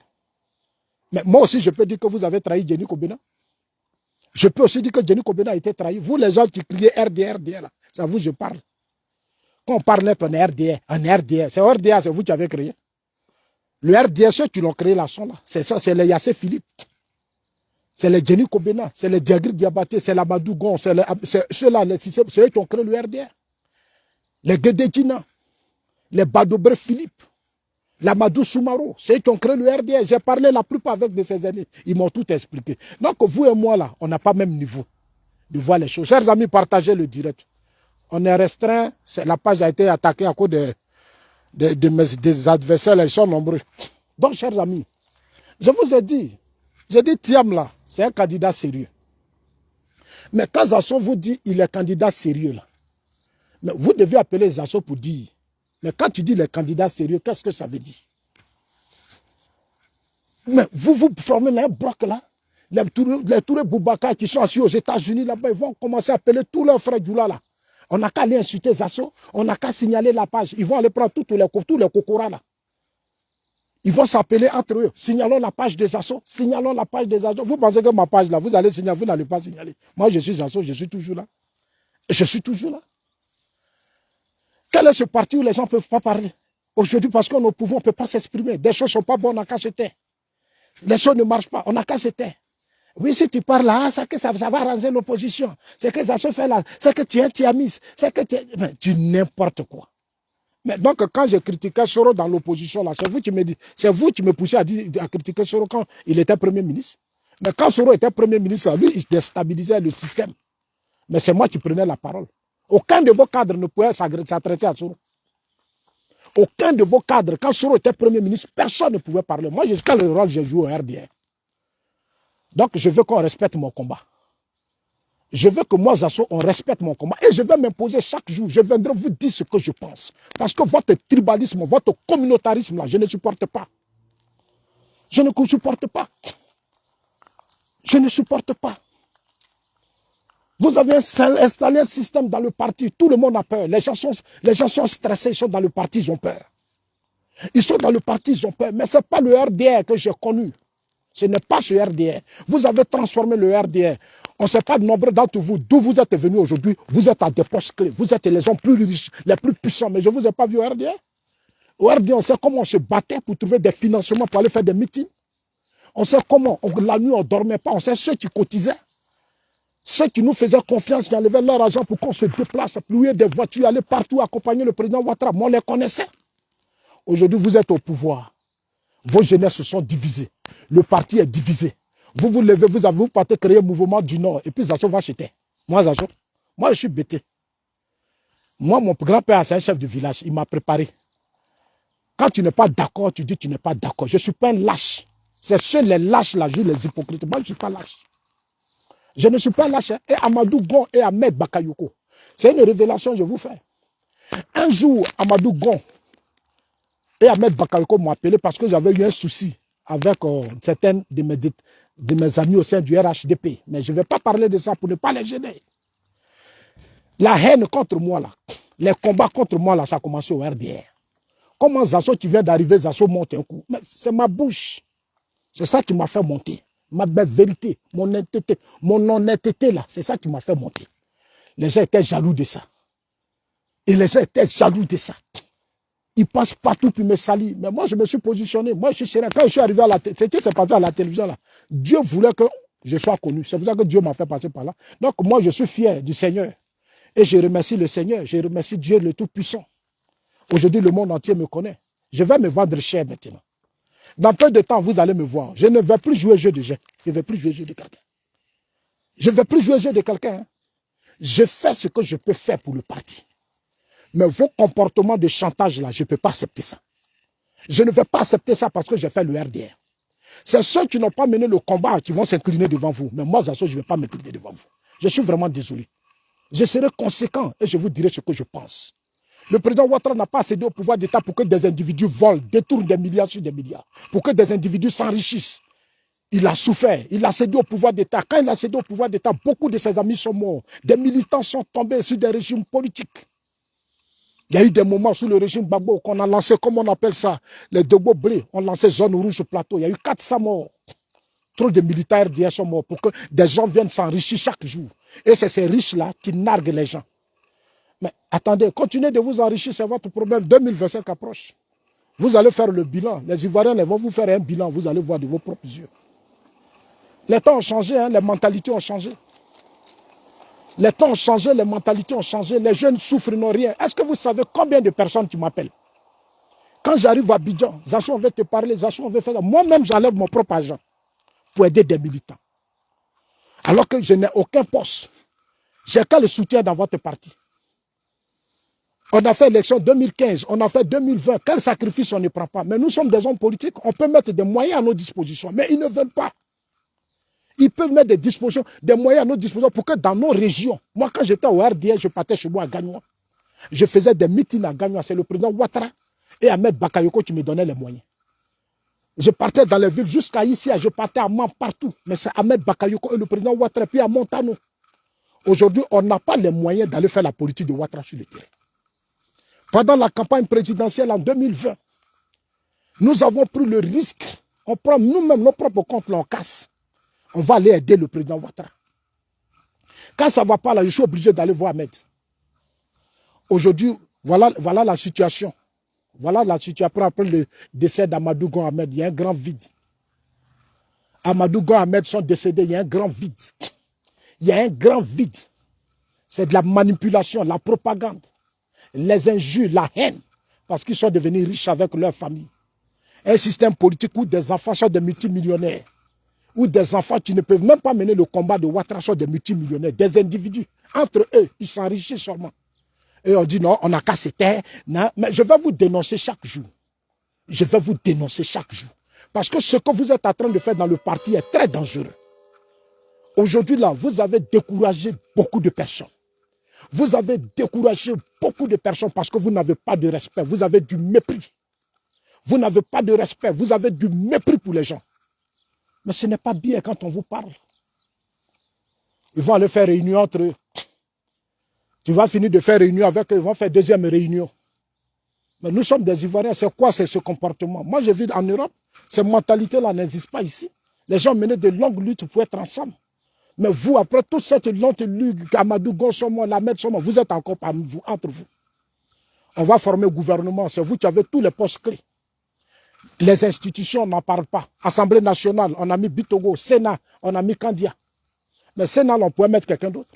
Mais moi aussi, je peux dire que vous avez trahi Denis Kobena. Je peux aussi dire que Denis Kobena a été trahi. Vous, les gens qui criez RDR, là, c'est à vous que je parle. Quand on parle net, on est RDR. C'est RDR, c'est vous qui avez créé. Le RDR, ceux qui l'ont créé là sont là. C'est ça, c'est les Yassé Philippe. C'est les Denis Kobena, c'est les Diagri Diabaté, c'est la Madougon, c'est ceux-là, c'est eux qui ont créé le RDR. Les Guédédjina, les Badobre Philippe, la Madou Soumaro, c'est eux qui ont créé le RDR. J'ai parlé la plupart avec de ces années. Ils m'ont tout expliqué. Donc vous et moi là, on n'a pas même niveau de voir les choses. Chers amis, partagez le direct. On est restreint. La page a été attaquée à cause des adversaires. Ils sont nombreux. Donc, chers amis, je vous ai dit, j'ai dit Thiam là, c'est un candidat sérieux. Mais quand Zasso vous dit il est candidat sérieux là, mais vous devez appeler Zasso pour dire. Mais quand tu dis les candidats sérieux, qu'est-ce que ça veut dire? Mais vous formez là un bloc là. Les Touré Boubacar qui sont assis aux États-Unis là-bas, ils vont commencer à appeler tous leurs frères Djoula là. On n'a qu'à aller insulter Zasso, on n'a qu'à signaler la page. Ils vont aller prendre tous les cocoras là. Ils vont s'appeler entre eux. Signalons la page des Zasso, signalons la page des Zasso. Vous pensez que ma page là, vous allez signaler, vous n'allez pas signaler. Moi je suis Zasso, je suis toujours là. Et je suis toujours là. Quel est ce parti où les gens ne peuvent pas parler? Aujourd'hui, parce qu'on est au pouvoir, on ne peut pas s'exprimer. Des choses ne sont pas bonnes, on n'a qu'à se taire. Les choses ne marchent pas, on n'a qu'à se taire. Oui, si tu parles là, ça va arranger l'opposition. C'est que ça se fait là. C'est que tu es tiamis. C'est que tu es... Mais tu n'importe quoi. Mais donc, quand j'ai critiqué Soro dans l'opposition, là, c'est vous qui me dites, c'est vous qui me poussez à critiquer Soro quand il était Premier ministre. Mais quand Soro était Premier ministre, lui, il déstabilisait le système. Mais c'est moi qui prenais la parole. Aucun de vos cadres ne pouvait s'adresser à Soro. Aucun de vos cadres, quand Soro était Premier ministre, personne ne pouvait parler. Moi, jusqu'à le rôle, j'ai joué au RDR. Donc, je veux qu'on respecte mon combat. Je veux que moi, Zasso, on respecte mon combat. Et je vais m'imposer chaque jour. Je viendrai vous dire ce que je pense. Parce que votre tribalisme, votre communautarisme, là, je ne supporte pas. Je ne supporte pas. Je ne supporte pas. Vous avez installé un système dans le parti. Tout le monde a peur. Les gens sont stressés. Ils sont dans le parti, ils ont peur. Ils sont dans le parti, ils ont peur. Mais ce n'est pas le RDR que j'ai connu. Ce n'est pas ce RDR. Vous avez transformé le RDR. On ne sait pas de nombreux d'entre vous d'où vous êtes venus aujourd'hui. Vous êtes à des postes clés. Vous êtes les hommes plus riches, les plus puissants. Mais je ne vous ai pas vu au RDR. Au RDR, on sait comment on se battait pour trouver des financements pour aller faire des meetings. On sait comment. La nuit, on ne dormait pas. On sait ceux qui cotisaient. Ceux qui nous faisaient confiance, qui enlevaient leur argent pour qu'on se déplace, louer des voitures, aller partout, accompagner le président Ouattara. Moi, on les connaissait. Aujourd'hui, vous êtes au pouvoir. Vos jeunesses se sont divisées. Le parti est divisé. Vous vous levez, vous partez créer un mouvement du Nord. Et puis Zasso va chuter. Moi, Zasso, moi, je suis bêté. Moi, mon grand-père, c'est un chef de village. Il m'a préparé. Quand tu n'es pas d'accord, tu dis que tu n'es pas d'accord. Je ne suis pas un lâche. C'est seuls les lâches là, jouent les hypocrites. Moi, je ne suis pas lâche. Je ne suis pas lâche. Et Amadou Gon et Ahmed Bakayoko. C'est une révélation que je vous fais. Un jour, Amadou Gon et Ahmed Bakayoko m'ont appelé parce que j'avais eu un souci avec certains de mes amis au sein du RHDP. Mais je ne vais pas parler de ça pour ne pas les gêner. La haine contre moi, là, les combats contre moi, là, ça a commencé au RDR. Comment Zasso qui vient d'arriver, Zasso monte un coup? Mais c'est ma bouche. C'est ça qui m'a fait monter. Ma vérité, mon honnêteté, là, c'est ça qui m'a fait monter. Les gens étaient jaloux de ça. Et les gens étaient jaloux de ça. Ils passent partout pour me salir. Mais moi, je me suis positionné. Moi, je suis serein. Quand je suis arrivé à la télévision, c'est ce qui s'est passé à la télévision là. Dieu voulait que je sois connu. C'est pour ça que Dieu m'a fait passer par là. Donc, moi, je suis fier du Seigneur. Et je remercie le Seigneur. Je remercie Dieu le Tout-Puissant. Aujourd'hui, le monde entier me connaît. Je vais me vendre cher maintenant. Dans peu de temps, vous allez me voir. Je ne vais plus jouer jeu de jeu. Je ne vais plus jouer jeu de quelqu'un. Je ne vais plus jouer jeu de quelqu'un. Hein. Je fais ce que je peux faire pour le parti. Mais vos comportements de chantage là, je ne peux pas accepter ça. Je ne vais pas accepter ça parce que j'ai fait le RDR. C'est ceux qui n'ont pas mené le combat qui vont s'incliner devant vous. Mais moi, Zasso, je ne vais pas m'incliner devant vous. Je suis vraiment désolé. Je serai conséquent et je vous dirai ce que je pense. Le président Ouattara n'a pas cédé au pouvoir d'État pour que des individus volent, détournent des milliards sur des milliards. Pour que des individus s'enrichissent. Il a souffert. Il a cédé au pouvoir d'État. Quand il a cédé au pouvoir d'État, beaucoup de ses amis sont morts. Des militants sont tombés sur des régimes politiques. Il y a eu des moments sous le régime Gbagbo qu'on a lancé, comme on appelle ça, les Dogbo Blé, on lancé zone rouge au plateau. Il y a eu 400 morts. Trop de militaires RDR sont morts pour que des gens viennent s'enrichir chaque jour. Et c'est ces riches-là qui narguent les gens. Mais attendez, continuez de vous enrichir, c'est votre problème. 2025 approche. Vous allez faire le bilan. Les Ivoiriens vont vous faire un bilan. Vous allez voir de vos propres yeux. Les temps ont changé, hein, les mentalités ont changé. Les temps ont changé, les mentalités ont changé. Les jeunes souffrent, n'ont rien. Est-ce que vous savez combien de personnes qui m'appellent? Quand j'arrive à Abidjan, Zasso, on veut te parler, Zasso, on veut faire ça. Moi-même, j'enlève mon propre argent pour aider des militants. Alors que je n'ai aucun poste. J'ai qu'à le soutien dans votre parti. On a fait l'élection 2015, on a fait 2020. Quel sacrifice on ne prend pas? Mais nous sommes des hommes politiques, on peut mettre des moyens à nos dispositions. Mais ils ne veulent pas. Ils peuvent mettre des moyens à notre disposition pour que dans nos régions, moi quand j'étais au RDR, je partais chez moi à Gagnoua. Je faisais des meetings à Gagnoua. C'est le président Ouattara et Ahmed Bakayoko qui me donnaient les moyens. Je partais dans les villes jusqu'à ici, je partais à Mans partout. Mais c'est Ahmed Bakayoko et le président Ouattara, puis à Montano. Aujourd'hui, on n'a pas les moyens d'aller faire la politique de Ouattara sur le terrain. Pendant la campagne présidentielle en 2020, nous avons pris le risque. On prend nous-mêmes nos propres comptes, là, on casse. On va aller aider le président Ouattara. Quand ça ne va pas là, je suis obligé d'aller voir Ahmed. Aujourd'hui, voilà la situation. Voilà la situation. Après le décès d'Amadou Gon Ahmed, il y a un grand vide. Amadou Gon Ahmed sont décédés, il y a un grand vide. Il y a un grand vide. C'est de la manipulation, la propagande, les injures, la haine, parce qu'ils sont devenus riches avec leur famille. Un système politique où des enfants sont des multimillionnaires, où des enfants qui ne peuvent même pas mener le combat de Ouattara sont des multimillionnaires, des individus. Entre eux, ils s'enrichissent seulement. Et on dit non, on n'a qu'à se taire. Non, mais je vais vous dénoncer chaque jour. Je vais vous dénoncer chaque jour. Parce que ce que vous êtes en train de faire dans le parti est très dangereux. Aujourd'hui, là, vous avez découragé beaucoup de personnes. Vous avez découragé beaucoup de personnes parce que vous n'avez pas de respect. Vous avez du mépris. Vous n'avez pas de respect. Vous avez du mépris pour les gens. Mais ce n'est pas bien quand on vous parle. Ils vont aller faire réunion entre eux. Tu vas finir de faire réunion avec eux. Ils vont faire deuxième réunion. Mais nous sommes des Ivoiriens. C'est quoi ce comportement? Moi, je vis en Europe. Ces mentalités-là n'existent pas ici. Les gens menaient de longues luttes pour être ensemble. Mais vous, après toute cette longue lutte, Amadou Gon Somo, Lamed Somo, vous êtes encore parmi vous, entre vous. On va former le gouvernement. C'est vous qui avez tous les postes clés. Les institutions, on n'en parle pas. Assemblée nationale, on a mis Bitogo. Sénat, on a mis Kandia. Mais Sénat, on pourrait mettre quelqu'un d'autre.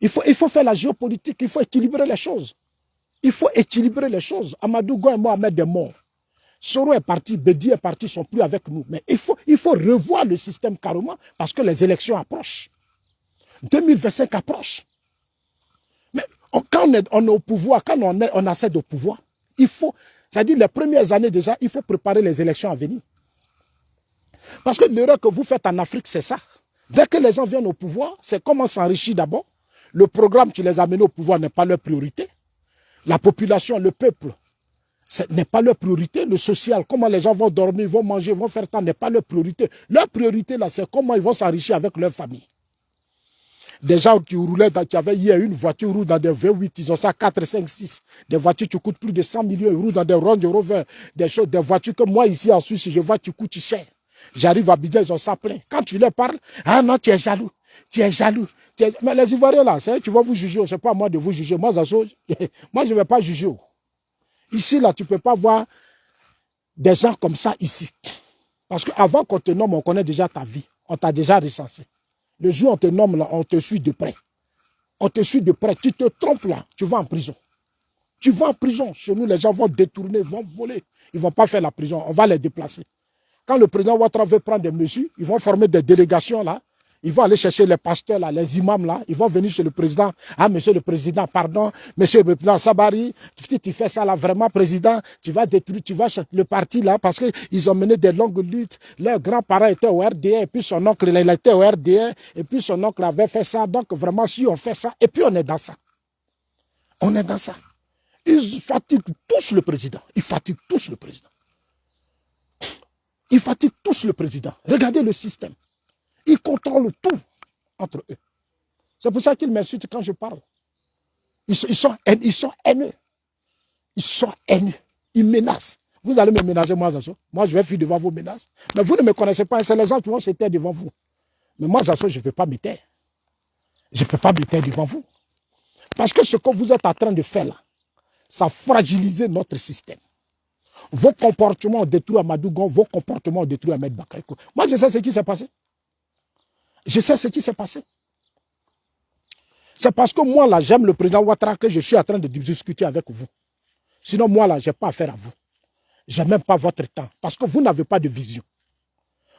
Il faut faire la géopolitique. Il faut équilibrer les choses. Il faut équilibrer les choses. Amadou Gon et Mohamed est mort. Soro est parti, Bedi est parti, ils ne sont plus avec nous. Mais il faut revoir le système carrément parce que les élections approchent. 2025 approche. Mais quand on est au pouvoir, quand on accède au pouvoir, il faut, c'est-à-dire les premières années déjà, il faut préparer les élections à venir. Parce que l'erreur que vous faites en Afrique, c'est ça. Dès que les gens viennent au pouvoir, c'est comment s'enrichir d'abord. Le programme qui les a menés au pouvoir n'est pas leur priorité. La population, le peuple, ce n'est pas leur priorité. Le social, comment les gens vont dormir, vont manger, vont faire tant, n'est pas leur priorité. Leur priorité, là, c'est comment ils vont s'enrichir avec leur famille. Des gens qui roulaient, qui avaient hier une voiture, roulent dans des V8, ils ont ça 4, 5, 6. Des voitures qui coûtent plus de 100 millions, ils roulent dans des Range Rover, des voitures que moi, ici en Suisse, je vois qui coûtent cher. J'arrive à Abidjan, ils ont ça plein. Quand tu leur parles, ah non, tu es jaloux. Tu es jaloux. Mais les Ivoiriens, là, c'est eux qui vont vous juger. Ce n'est pas à moi de vous juger. Moi, moi je ne vais pas juger. Ici, là, tu ne peux pas voir des gens comme ça ici. Parce qu'avant qu'on te nomme, on connaît déjà ta vie. On t'a déjà recensé. Le jour où on te nomme, là, on te suit de près. On te suit de près. Tu te trompes, là, tu vas en prison. Tu vas en prison. Chez nous, les gens vont détourner, vont voler. Ils ne vont pas faire la prison. On va les déplacer. Quand le président Ouattara veut prendre des mesures, ils vont former des délégations, là. Ils vont aller chercher les pasteurs, là, les imams, là. Ils vont venir chez le président. Ah, monsieur le président, pardon. Monsieur le président Sabari, tu fais ça, là, vraiment, président. Tu vas détruire, tu vas le parti, là, parce qu'ils ont mené des longues luttes. Leurs grands-parents étaient au RDA, et puis son oncle, il était au RDA, et puis son oncle avait fait ça. Donc, vraiment, si on fait ça, et puis on est dans ça. On est dans ça. Ils fatiguent tous le président. Ils fatiguent tous le président. Ils fatiguent tous le président. Regardez le système. Ils contrôlent tout entre eux. C'est pour ça qu'ils m'insultent quand je parle. Ils sont haineux. Ils sont haineux. Ils menacent. Vous allez me ménager, moi, Zazo. Moi, je vais fuir devant vos menaces. Mais vous ne me connaissez pas. C'est les gens qui vont se taire devant vous. Mais moi, Zazo, je ne peux pas me taire. Je ne peux pas me taire devant vous. Parce que ce que vous êtes en train de faire là, ça fragilise notre système. Vos comportements ont détruit Amadou Gon, vos comportements ont détruit Ahmed Bakayoko. Moi, je sais ce qui s'est passé. Je sais ce qui s'est passé. C'est parce que moi, là, j'aime le président Ouattara que je suis en train de discuter avec vous. Sinon, moi, là, je n'ai pas affaire à vous. Je n'ai même pas votre temps. Parce que vous n'avez pas de vision.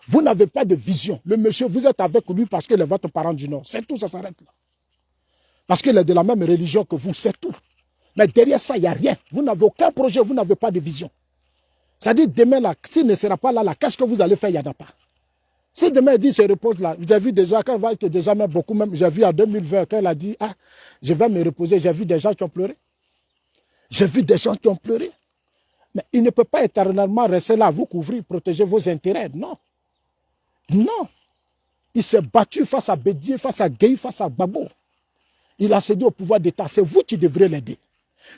Vous n'avez pas de vision. Le monsieur, vous êtes avec lui parce qu'il est votre parent du Nord. C'est tout, ça s'arrête là. Parce qu'il est de la même religion que vous, c'est tout. Mais derrière ça, il n'y a rien. Vous n'avez aucun projet, vous n'avez pas de vision. C'est-à-dire, demain, là, s'il ne sera pas là, qu'est-ce que vous allez faire, il n'y en a pas. Si demain il dit se repose là, j'ai vu déjà, quand il va que déjà même beaucoup, même, j'ai vu en 2020, quand il a dit, ah, je vais me reposer, j'ai vu des gens qui ont pleuré. J'ai vu des gens qui ont pleuré. Mais il ne peut pas éternellement rester là à vous couvrir, protéger vos intérêts. Non. Non. Il s'est battu face à Bédier, face à Gueye, face à Gbagbo. Il a cédé au pouvoir d'État. C'est vous qui devrez l'aider.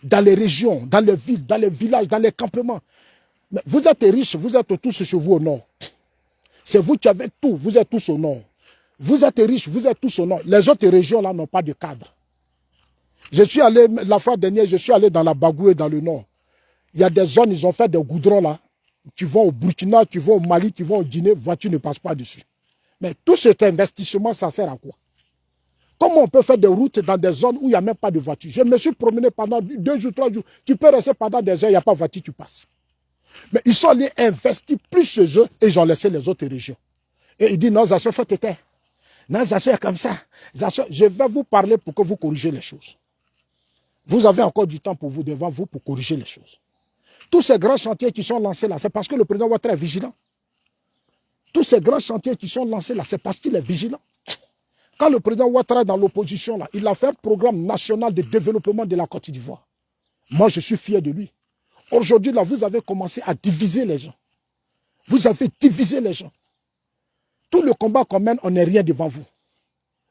Dans les régions, dans les villes, dans les villages, dans les campements. Mais vous êtes riches, vous êtes tous chez vous au nord. C'est vous qui avez tout, vous êtes tous au nord. Vous êtes riches, vous êtes tous au nord. Les autres régions là n'ont pas de cadre. Je suis allé, la fois dernière, je suis allé dans la Bagoué, dans le nord. Il y a des zones, ils ont fait des goudrons là, qui vont au Burkina, qui vont au Mali, qui vont au Guinée, voiture ne passe pas dessus. Mais tout cet investissement, ça sert à quoi? Comment on peut faire des routes dans des zones où il n'y a même pas de voiture? Je me suis promené pendant 2 jours, 3 jours. Tu peux rester pendant des heures, il n'y a pas de voiture, tu passes. Mais ils sont allés investir plus chez eux et ils ont laissé les autres régions. Et ils disent, non, Zacho, faut te taire. Non, Zacho est comme ça. Zacho, je vais vous parler pour que vous corrigez les choses. Vous avez encore du temps pour vous, devant vous, pour corriger les choses. Tous ces grands chantiers qui sont lancés là, c'est parce que le président Ouattara est vigilant. Tous ces grands chantiers qui sont lancés là, c'est parce qu'il est vigilant. Quand le président Ouattara est dans l'opposition là, il a fait un programme national de développement de la Côte d'Ivoire. Moi, je suis fier de lui. Aujourd'hui, là, vous avez commencé à diviser les gens. Vous avez divisé les gens. Tout le combat qu'on mène, on n'est rien devant vous.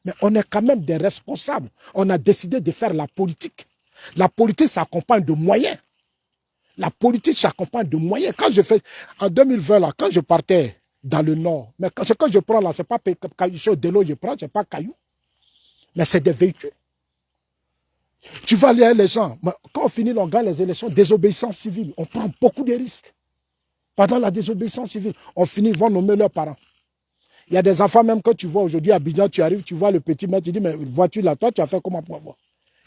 Mais on est quand même des responsables. On a décidé de faire la politique. La politique s'accompagne de moyens. La politique s'accompagne de moyens. Quand je fais, en 2020, là, quand je partais dans le nord, mais ce que je prends là, ce n'est pas caillou, de l'eau je prends, ce n'est pas caillou. Mais c'est des véhicules. Tu vas aller à les gens. Quand on finit, on gagne les élections, désobéissance civile. On prend beaucoup de risques. Pendant la désobéissance civile, on finit, ils vont nommer leurs parents. Il y a des enfants même que tu vois aujourd'hui à Abidjan, tu arrives, tu vois le petit maître, tu dis, mais vois-tu là, toi, tu as fait comment pour avoir?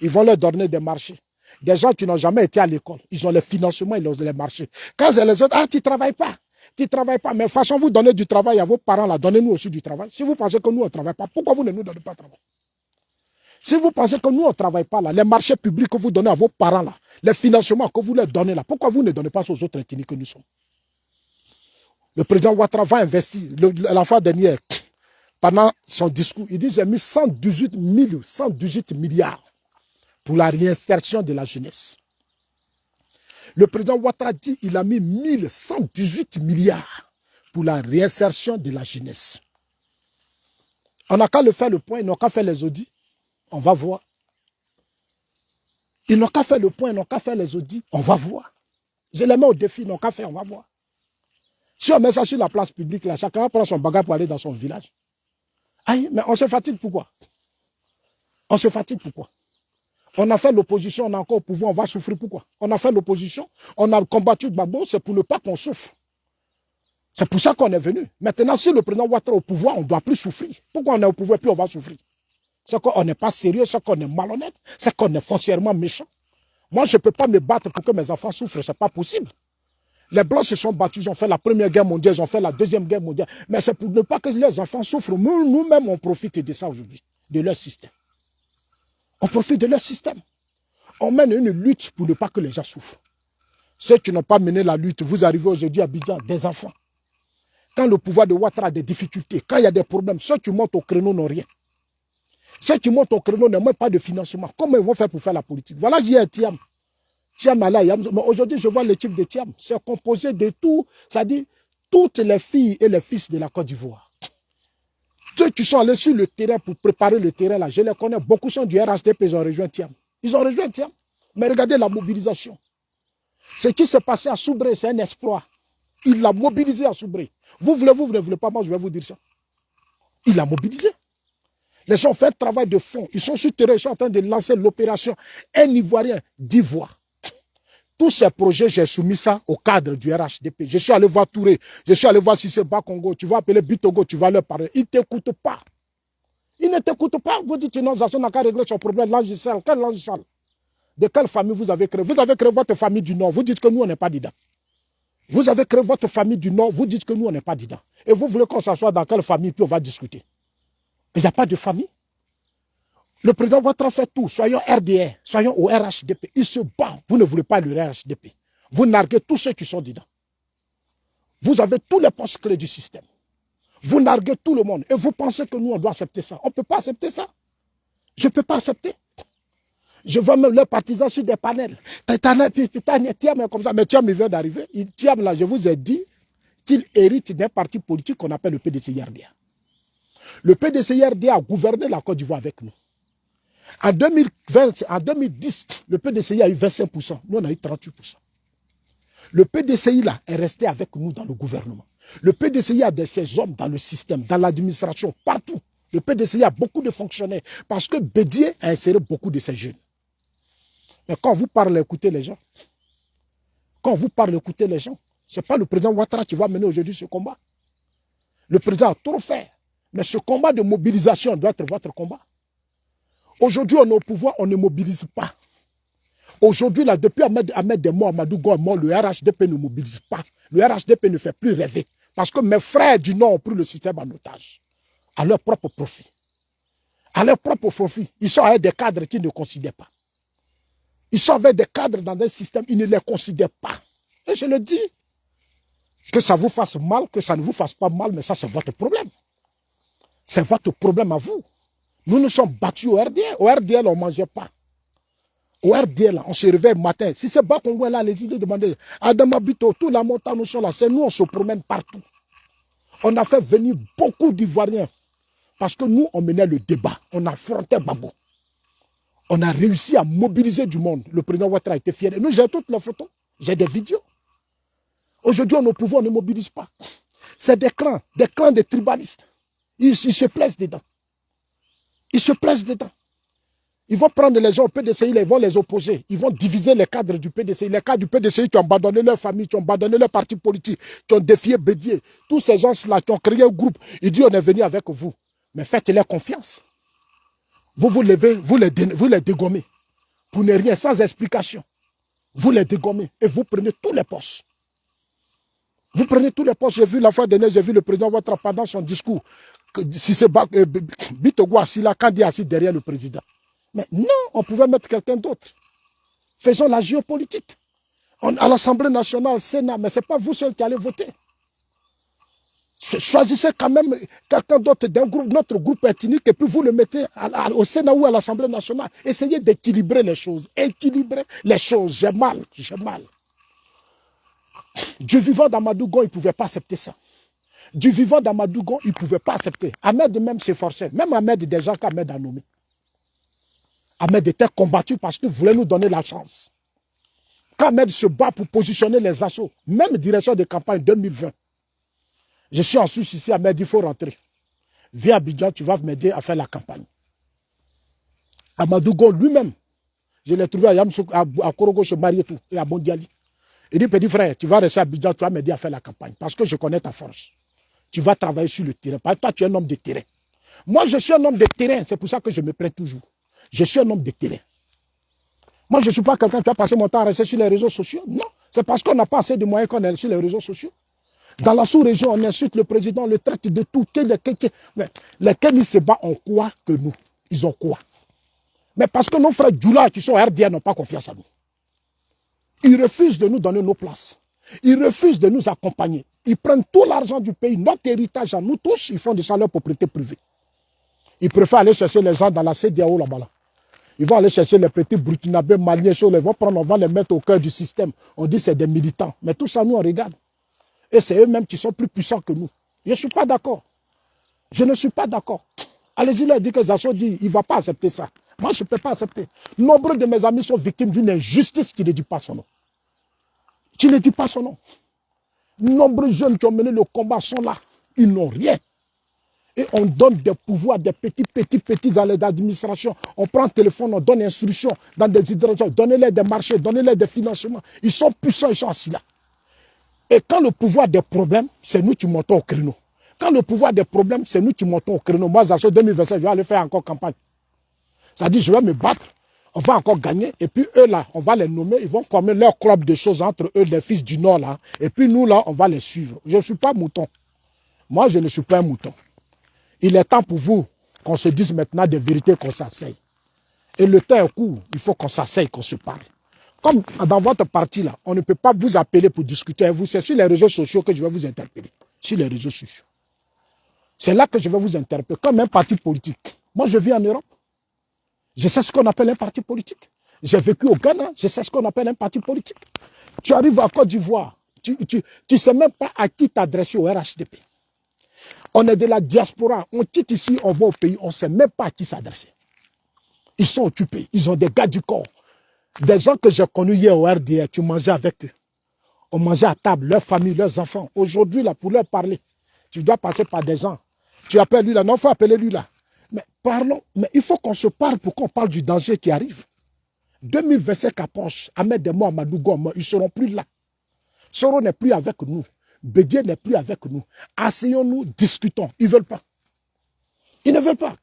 Ils vont leur donner des marchés. Des gens qui n'ont jamais été à l'école, ils ont les financements, ils ont les marchés. Quand c'est les autres, ah, tu ne travailles pas. Tu ne travailles pas. Mais façon, vous donnez du travail à vos parents, là, donnez-nous aussi du travail. Si vous pensez que nous, on ne travaille pas, pourquoi vous ne nous donnez pas de travail? Si vous pensez que nous, on ne travaille pas là, les marchés publics que vous donnez à vos parents là, les financements que vous leur donnez là, pourquoi vous ne donnez pas aux autres ethnies que nous sommes? Le président Ouattara va investir. La fois dernière, pendant son discours, il dit, j'ai mis 118 milliards pour la réinsertion de la jeunesse. Le président Ouattara dit, il a mis 1118 milliards pour la réinsertion de la jeunesse. On n'a qu'à le faire le point, ils n'ont qu'à faire les audits. On va voir. Ils n'ont qu'à faire le point, ils n'ont qu'à faire les audits. On va voir. Je les mets au défi, ils n'ont qu'à faire, on va voir. Si on met ça sur la place publique, là, chacun prend son bagage pour aller dans son village. Aïe, mais on se fatigue pourquoi? On se fatigue pourquoi? On a fait l'opposition, on est encore au pouvoir, on va souffrir pourquoi? On a fait l'opposition, on a combattu Gbagbo, c'est pour ne pas qu'on souffre. C'est pour ça qu'on est venu. Maintenant, si le président Ouattara est au pouvoir, on ne doit plus souffrir. Pourquoi on est au pouvoir, puis on va souffrir? C'est qu'on n'est pas sérieux, c'est qu'on est malhonnête, c'est qu'on est foncièrement méchant. Moi, je ne peux pas me battre pour que mes enfants souffrent, ce n'est pas possible. Les Blancs se sont battus, ils ont fait la Première Guerre mondiale, ils ont fait la Deuxième Guerre mondiale. Mais c'est pour ne pas que leurs enfants souffrent. Nous-mêmes, on profite de ça aujourd'hui, de leur système. On profite de leur système. On mène une lutte pour ne pas que les gens souffrent. Ceux qui n'ont pas mené la lutte, vous arrivez aujourd'hui à Abidjan, des enfants. Quand le pouvoir de Ouattara a des difficultés, quand il y a des problèmes, ceux qui montent au créneau n'ont rien. Ceux qui montent au créneau n'ont même pas de financement. Comment ils vont faire pour faire la politique? Voilà, j'ai un Thiam. Thiam là, mais aujourd'hui, je vois l'équipe de Thiam. C'est composé de tout, c'est-à-dire toutes les filles et les fils de la Côte d'Ivoire. Ceux qui sont allés sur le terrain pour préparer le terrain, là, je les connais, beaucoup sont du RHDP, ils ont rejoint Thiam. Ils ont rejoint Thiam. Mais regardez la mobilisation. Ce qui s'est passé à Soubré, c'est un exploit. Il l'a mobilisé à Soubré. Vous ne voulez pas, moi je vais vous dire ça. Il l'a mobilisé. Les gens ont fait un travail de fond. Ils sont sur le terrain, ils sont en train de lancer l'opération. Un Ivoirien d'Ivoire. Tous ces projets, j'ai soumis ça au cadre du RHDP. Je suis allé voir Touré, je suis allé voir Sissé Bakongo, tu vas appeler Bitogo, tu vas leur parler. Ils ne t'écoutent pas. Ils ne t'écoutent pas. Vous dites, non, Zasson n'a qu'à régler son problème. L'ange sale. Quel ange sale? De quelle famille vous avez créé? Vous avez créé votre famille du Nord. Vous dites que nous, on n'est pas dedans. Vous avez créé votre famille du Nord. Vous dites que nous, on n'est pas dedans. Et vous voulez qu'on s'assoie dans quelle famille, puis on va discuter. Il n'y a pas de famille. Le président Ouattara fait tout. Soyons RDR, soyons au RHDP. Il se bat. Vous ne voulez pas le RHDP. Vous narguez tous ceux qui sont dedans. Vous avez tous les postes clés du système. Vous narguez tout le monde. Et vous pensez que nous, on doit accepter ça. On ne peut pas accepter ça. Je ne peux pas accepter. Je vois même leurs partisans sur des panels. Thiam comme ça. Mais Thiam, il vient d'arriver. Thiam, là, je vous ai dit qu'il hérite d'un parti politique qu'on appelle le PDCI-RDA. Le PDCI-RDA a gouverné la Côte d'Ivoire avec nous. En 2010, le PDCI a eu 25%. Nous, on a eu 38%. Le PDCI, là, est resté avec nous dans le gouvernement. Le PDCI a de ses hommes dans le système, dans l'administration, partout. Le PDCI a beaucoup de fonctionnaires parce que Bédié a inséré beaucoup de ses jeunes. Mais quand vous parlez, écoutez les gens. Quand vous parlez, écoutez les gens. Ce n'est pas le président Ouattara qui va mener aujourd'hui ce combat. Le président a trop fait. Mais ce combat de mobilisation doit être votre combat. Aujourd'hui, on est au pouvoir, on ne mobilise pas. Aujourd'hui, là, depuis Ahmed Demo, Amadou Go est mort, le RHDP ne mobilise pas. Le RHDP ne fait plus rêver. Parce que mes frères du Nord ont pris le système en otage. À leur propre profit. À leur propre profit. Ils sont avec des cadres qu'ils ne considèrent pas. Ils sont avec des cadres dans un système, ils ne les considèrent pas. Et je le dis. Que ça vous fasse mal, que ça ne vous fasse pas mal, mais ça, c'est votre problème. C'est votre problème à vous. Nous nous sommes battus au RDL. Au RDL, on ne mangeait pas. Au RDL, on se réveille le matin. Si c'est pas qu'on voit là, les idées demandent Adama Bito, toute la montagne, nous sommes là. C'est nous, on se promène partout. On a fait venir beaucoup d'Ivoiriens. Parce que nous, on menait le débat. On affrontait Babo. On a réussi à mobiliser du monde. Le président Ouattara était fier. Et nous, j'ai toutes les photos. J'ai des vidéos. Aujourd'hui, on est au pouvoir, on ne mobilise pas. C'est des clans de tribalistes. Ils se plaisent dedans. Ils se plaisent dedans. Ils vont prendre les gens au PDCI, ils vont les opposer. Ils vont diviser les cadres du PDCI. Les cadres du PDCI qui ont abandonné leur famille, qui ont abandonné leur parti politique, qui ont défié Bédié. Tous ces gens-là qui ont créé un groupe, ils disent on est venu avec vous. Mais faites-leur confiance. Vous levez, vous les dégommez. Pour ne rien, sans explication. Vous les dégommez et vous prenez tous les postes. Vous prenez tous les postes. J'ai vu la fois dernière, j'ai vu le président Ouattara pendant son discours. Si c'est Bitogo assis là, quand il est assis derrière le président. Mais non, on pouvait mettre quelqu'un d'autre. Faisons la géopolitique. À l'Assemblée nationale, Sénat, mais ce n'est pas vous seuls qui allez voter. Choisissez quand même quelqu'un d'autre d'un groupe, notre groupe ethnique, et puis vous le mettez au Sénat ou à l'Assemblée nationale. Essayez d'équilibrer les choses. Équilibrer les choses. J'ai mal. Du vivant d'Amadougon, il ne pouvait pas accepter ça. Du vivant d'Amadougon, il ne pouvait pas accepter. Ahmed même s'efforçait. Même Ahmed, déjà qu'Ahmed a nommé. Ahmed était combattu parce qu'il voulait nous donner la chance. Quand Ahmed se bat pour positionner les assauts, même direction de campagne 2020, je suis en Suisse ici, Ahmed, il faut rentrer. Viens à Abidjan, tu vas m'aider à faire la campagne. Amadougon lui-même, je l'ai trouvé à Korogo, chez Marietou et à Bondiali. Il dit, petit frère, tu vas rester à Abidjan, tu vas m'aider à faire la campagne. Parce que je connais ta force. Tu vas travailler sur le terrain. Parce que toi, tu es un homme de terrain. Moi, je suis un homme de terrain. C'est pour ça que je me plains toujours. Je suis un homme de terrain. Moi, je ne suis pas quelqu'un qui a passé mon temps à rester sur les réseaux sociaux. Non. C'est parce qu'on n'a pas assez de moyens qu'on est sur les réseaux sociaux. Dans la sous-région, on insulte le président, on le traite de tout. Mais les Kemis se battent en quoi que nous? Ils ont quoi? Mais parce que nos frères Djoula qui sont RDA n'ont pas confiance à nous. Ils refusent de nous donner nos places. Ils refusent de nous accompagner. Ils prennent tout l'argent du pays, notre héritage à nous tous, ils font de ça leur propriété privée. Ils préfèrent aller chercher les gens dans la CEDEAO là-bas. Là. Ils vont aller chercher les petits burkinabés, maliens, ils vont prendre, on va les mettre au cœur du système. On dit que c'est des militants. Mais tout ça, nous, on regarde. Et c'est eux-mêmes qui sont plus puissants que nous. Je ne suis pas d'accord. Je ne suis pas d'accord. Allez-y, leur dire que Zasso dit, il ne va pas accepter ça. Moi, je ne peux pas accepter. Nombre de mes amis sont victimes d'une injustice qui ne dit pas son nom. Qui ne dit pas son nom. Nombreux jeunes qui ont mené le combat sont là. Ils n'ont rien. Et on donne des pouvoirs, des petits à l'administration. On prend le téléphone, on donne instruction dans des directions. Donnez-les des marchés, donnez-les des financements. Ils sont puissants, ils sont assis là. Et quand le pouvoir des problèmes, c'est nous qui montons au créneau. Quand le pouvoir des problèmes, c'est nous qui montons au créneau. Moi, en 2025, je vais aller faire encore campagne. Ça dit, je vais me battre, on va encore gagner. Et puis eux, là, on va les nommer. Ils vont former leur club de choses entre eux, les fils du Nord, là. Et puis nous, là, on va les suivre. Je ne suis pas mouton. Moi, je ne suis pas un mouton. Il est temps pour vous qu'on se dise maintenant des vérités, qu'on s'asseye. Et le temps est court, il faut qu'on s'asseye, qu'on se parle. Comme dans votre parti là, on ne peut pas vous appeler pour discuter avec vous. C'est sur les réseaux sociaux que je vais vous interpeller. Sur les réseaux sociaux. C'est là que je vais vous interpeller. Comme un parti politique. Moi, je vis en Europe. Je sais ce qu'on appelle un parti politique. J'ai vécu au Ghana, je sais ce qu'on appelle un parti politique. Tu arrives à Côte d'Ivoire, tu ne sais même pas à qui t'adresser au RHDP. On est de la diaspora, on quitte ici, on va au pays, on ne sait même pas à qui s'adresser. Ils sont occupés, ils ont des gars du corps. Des gens que j'ai connus hier au RDR, tu mangeais avec eux. On mangeait à table, leurs familles, leurs enfants. Aujourd'hui, là, pour leur parler, tu dois passer par des gens. Tu appelles lui là, non, il faut appeler lui là. Mais parlons, mais il faut qu'on se parle pour qu'on parle du danger qui arrive. 2025 approche, Ahmed Demo, Amadou Goma, ils ne seront plus là. Soro n'est plus avec nous. Bédier n'est plus avec nous. Asseyons-nous, discutons. Ils ne veulent pas. Ils ne veulent pas.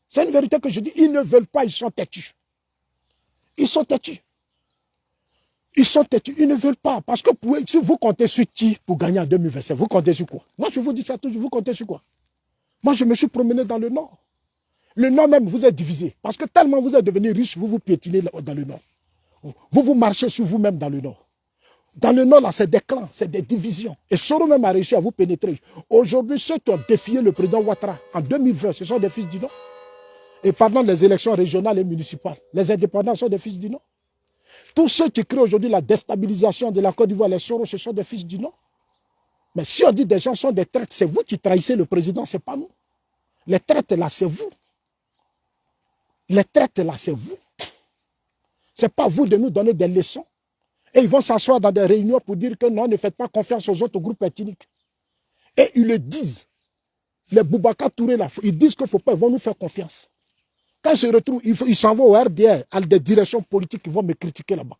C'est une vérité que je dis. Ils ne veulent pas, ils sont têtus. Ils sont têtus. Ils sont têtus, ils ne veulent pas. Parce que si vous comptez sur qui pour gagner en 2025, vous comptez sur quoi? Moi, je vous dis ça toujours, vous comptez sur quoi? Moi, je me suis promené dans le Nord. Le Nord même, vous êtes divisé. Parce que tellement vous êtes devenu riche, vous vous piétinez dans le Nord. Vous marchez sur vous-même dans le Nord. Dans le Nord, là, c'est des clans, c'est des divisions. Et Soro même a réussi à vous pénétrer. Aujourd'hui, ceux qui ont défié le président Ouattara en 2020, ce sont des fils du Nord. Et pendant les élections régionales et municipales, les indépendants sont des fils du Nord. Tous ceux qui créent aujourd'hui la déstabilisation de la Côte d'Ivoire, les Soro, ce sont des fils du Nord. Mais si on dit des gens sont des traîtres, c'est vous qui trahissez le président, ce n'est pas nous. Les traîtres là, c'est vous. Les traîtres là, c'est vous. Ce n'est pas vous de nous donner des leçons. Et ils vont s'asseoir dans des réunions pour dire que non, ne faites pas confiance aux autres groupes ethniques. Et ils le disent. Les Boubacar Touré là, ils disent qu'il ne faut pas, ils vont nous faire confiance. Quand je retrouve, ils s'en vont au RDR, à des directions politiques qui vont me critiquer là-bas.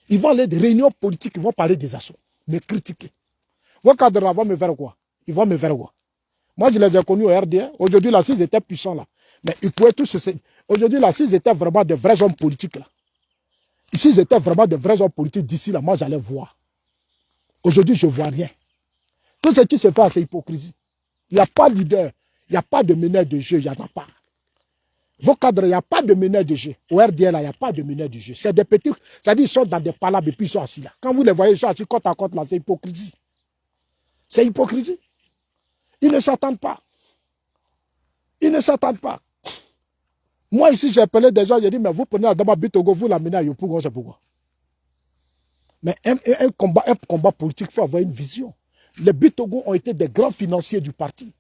Ils vont aller des réunions politiques, ils vont parler des assauts, me critiquer. Vos cadres vont me faire quoi? Ils vont me faire quoi? Moi, je les ai connus au RDR. Aujourd'hui, là, s'ils étaient puissants, là, mais ils pouvaient tous se... Aujourd'hui, là, s'ils étaient vraiment de vrais hommes politiques, là, s'ils étaient vraiment de vrais hommes politiques d'ici, là, moi, j'allais voir. Aujourd'hui, je ne vois rien. Tout ce qui se passe, c'est hypocrisie. Il n'y a pas de leader, il n'y a pas de meneur de jeu, il n'y en a pas. Vos cadres, il n'y a pas de meneur de jeu. Au RDL, il n'y a pas de meneur de jeu. C'est des petits, c'est-à-dire ils sont dans des palabres et puis ils sont assis là. Quand vous les voyez, ils sont assis côte à côte là, c'est hypocrisie. C'est hypocrisie. Ils ne s'attendent pas. Ils ne s'attendent pas. Moi ici, j'ai appelé des gens, j'ai dit, mais vous prenez Adama Bitogo, vous l'amenez à Yopougon, c'est pourquoi. Mais un combat politique, il faut avoir une vision. Les Bitogo ont été des grands financiers du parti.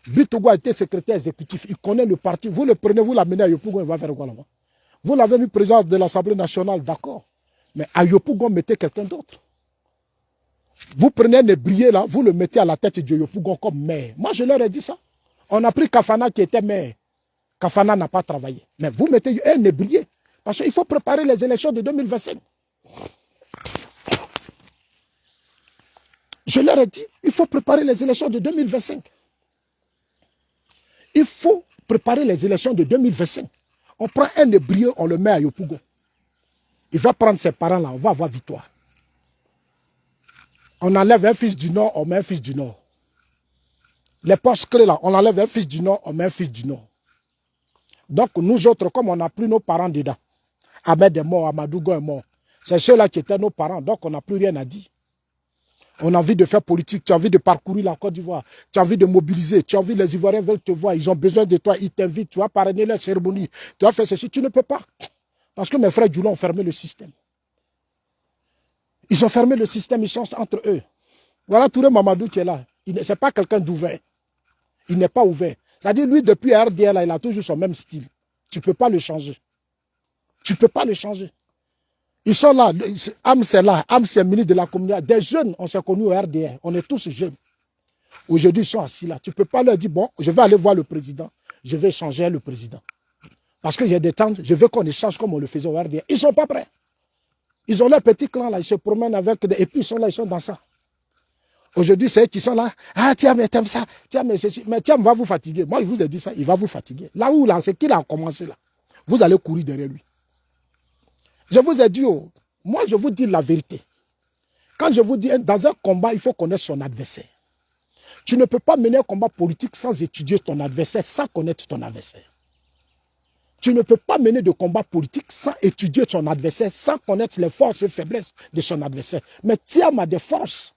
Bitogo a été secrétaire exécutif, il connaît le parti. Vous le prenez, vous l'amenez à Yopougon, il va faire quoi là-bas? Vous l'avez mis président de l'Assemblée nationale, d'accord. Mais à Yopougon, mettez quelqu'un d'autre. Vous prenez les brillés là, vous le mettez à la tête de Yopougon comme maire. Moi, je leur ai dit ça. On a pris Kafana qui était maire. Kafana n'a pas travaillé. Mais vous mettez un nébrier. Parce qu'il faut préparer les élections de 2025. Je leur ai dit, il faut préparer les élections de 2025. Il faut préparer les élections de 2025. On prend un nébrier, on le met à Yopougon. Il va prendre ses parents là, on va avoir victoire. On enlève un fils du Nord, on met un fils du Nord. Les postes clés là, on enlève un fils du Nord, on met un fils du Nord. Donc nous autres, comme on n'a plus nos parents dedans, Ahmed est mort, Amadougo est mort. C'est ceux-là qui étaient nos parents, donc on n'a plus rien à dire. On a envie de faire politique, tu as envie de parcourir la Côte d'Ivoire, tu as envie de mobiliser, tu as envie, les Ivoiriens veulent te voir, ils ont besoin de toi, ils t'invitent, tu vas parrainer leur cérémonie, tu vas faire ceci, tu ne peux pas. Parce que mes frères Djoula ont fermé le système. Ils ont fermé le système, ils sont entre eux. Voilà Touré Mamadou qui est là. Ce n'est pas quelqu'un d'ouvert. Il n'est pas ouvert. C'est-à-dire, lui, depuis RDL, il a toujours son même style. Tu ne peux pas le changer. Tu ne peux pas le changer. Ils sont là. Ams est là. Ams est ministre de la communauté. Des jeunes, on s'est connus au RDR. On est tous jeunes. Aujourd'hui, ils sont assis là. Tu ne peux pas leur dire, bon, je vais aller voir le président. Je vais changer le président. Parce qu'il y a des temps, je veux qu'on échange comme on le faisait au RDR. Ils ne sont pas prêts. Ils ont leur petit clan là. Ils se promènent avec des... Et puis, ils sont là, ils sont dans ça. Aujourd'hui, c'est eux qui sont là. Ah, tiens, mais t'aimes ça. Tiens, mais ceci. Mais tiens, va vous fatiguer. Moi, je vous ai dit ça, il va vous fatiguer. Là où, là, c'est qu'il a commencé là. Vous allez courir derrière lui. Je vous ai dit, oh, moi, je vous dis la vérité. Quand je vous dis, dans un combat, il faut connaître son adversaire. Tu ne peux pas mener un combat politique sans étudier ton adversaire, sans connaître ton adversaire. Tu ne peux pas mener de combat politique sans étudier son adversaire, sans connaître les forces et faiblesses de son adversaire. Mais Thiam a des forces.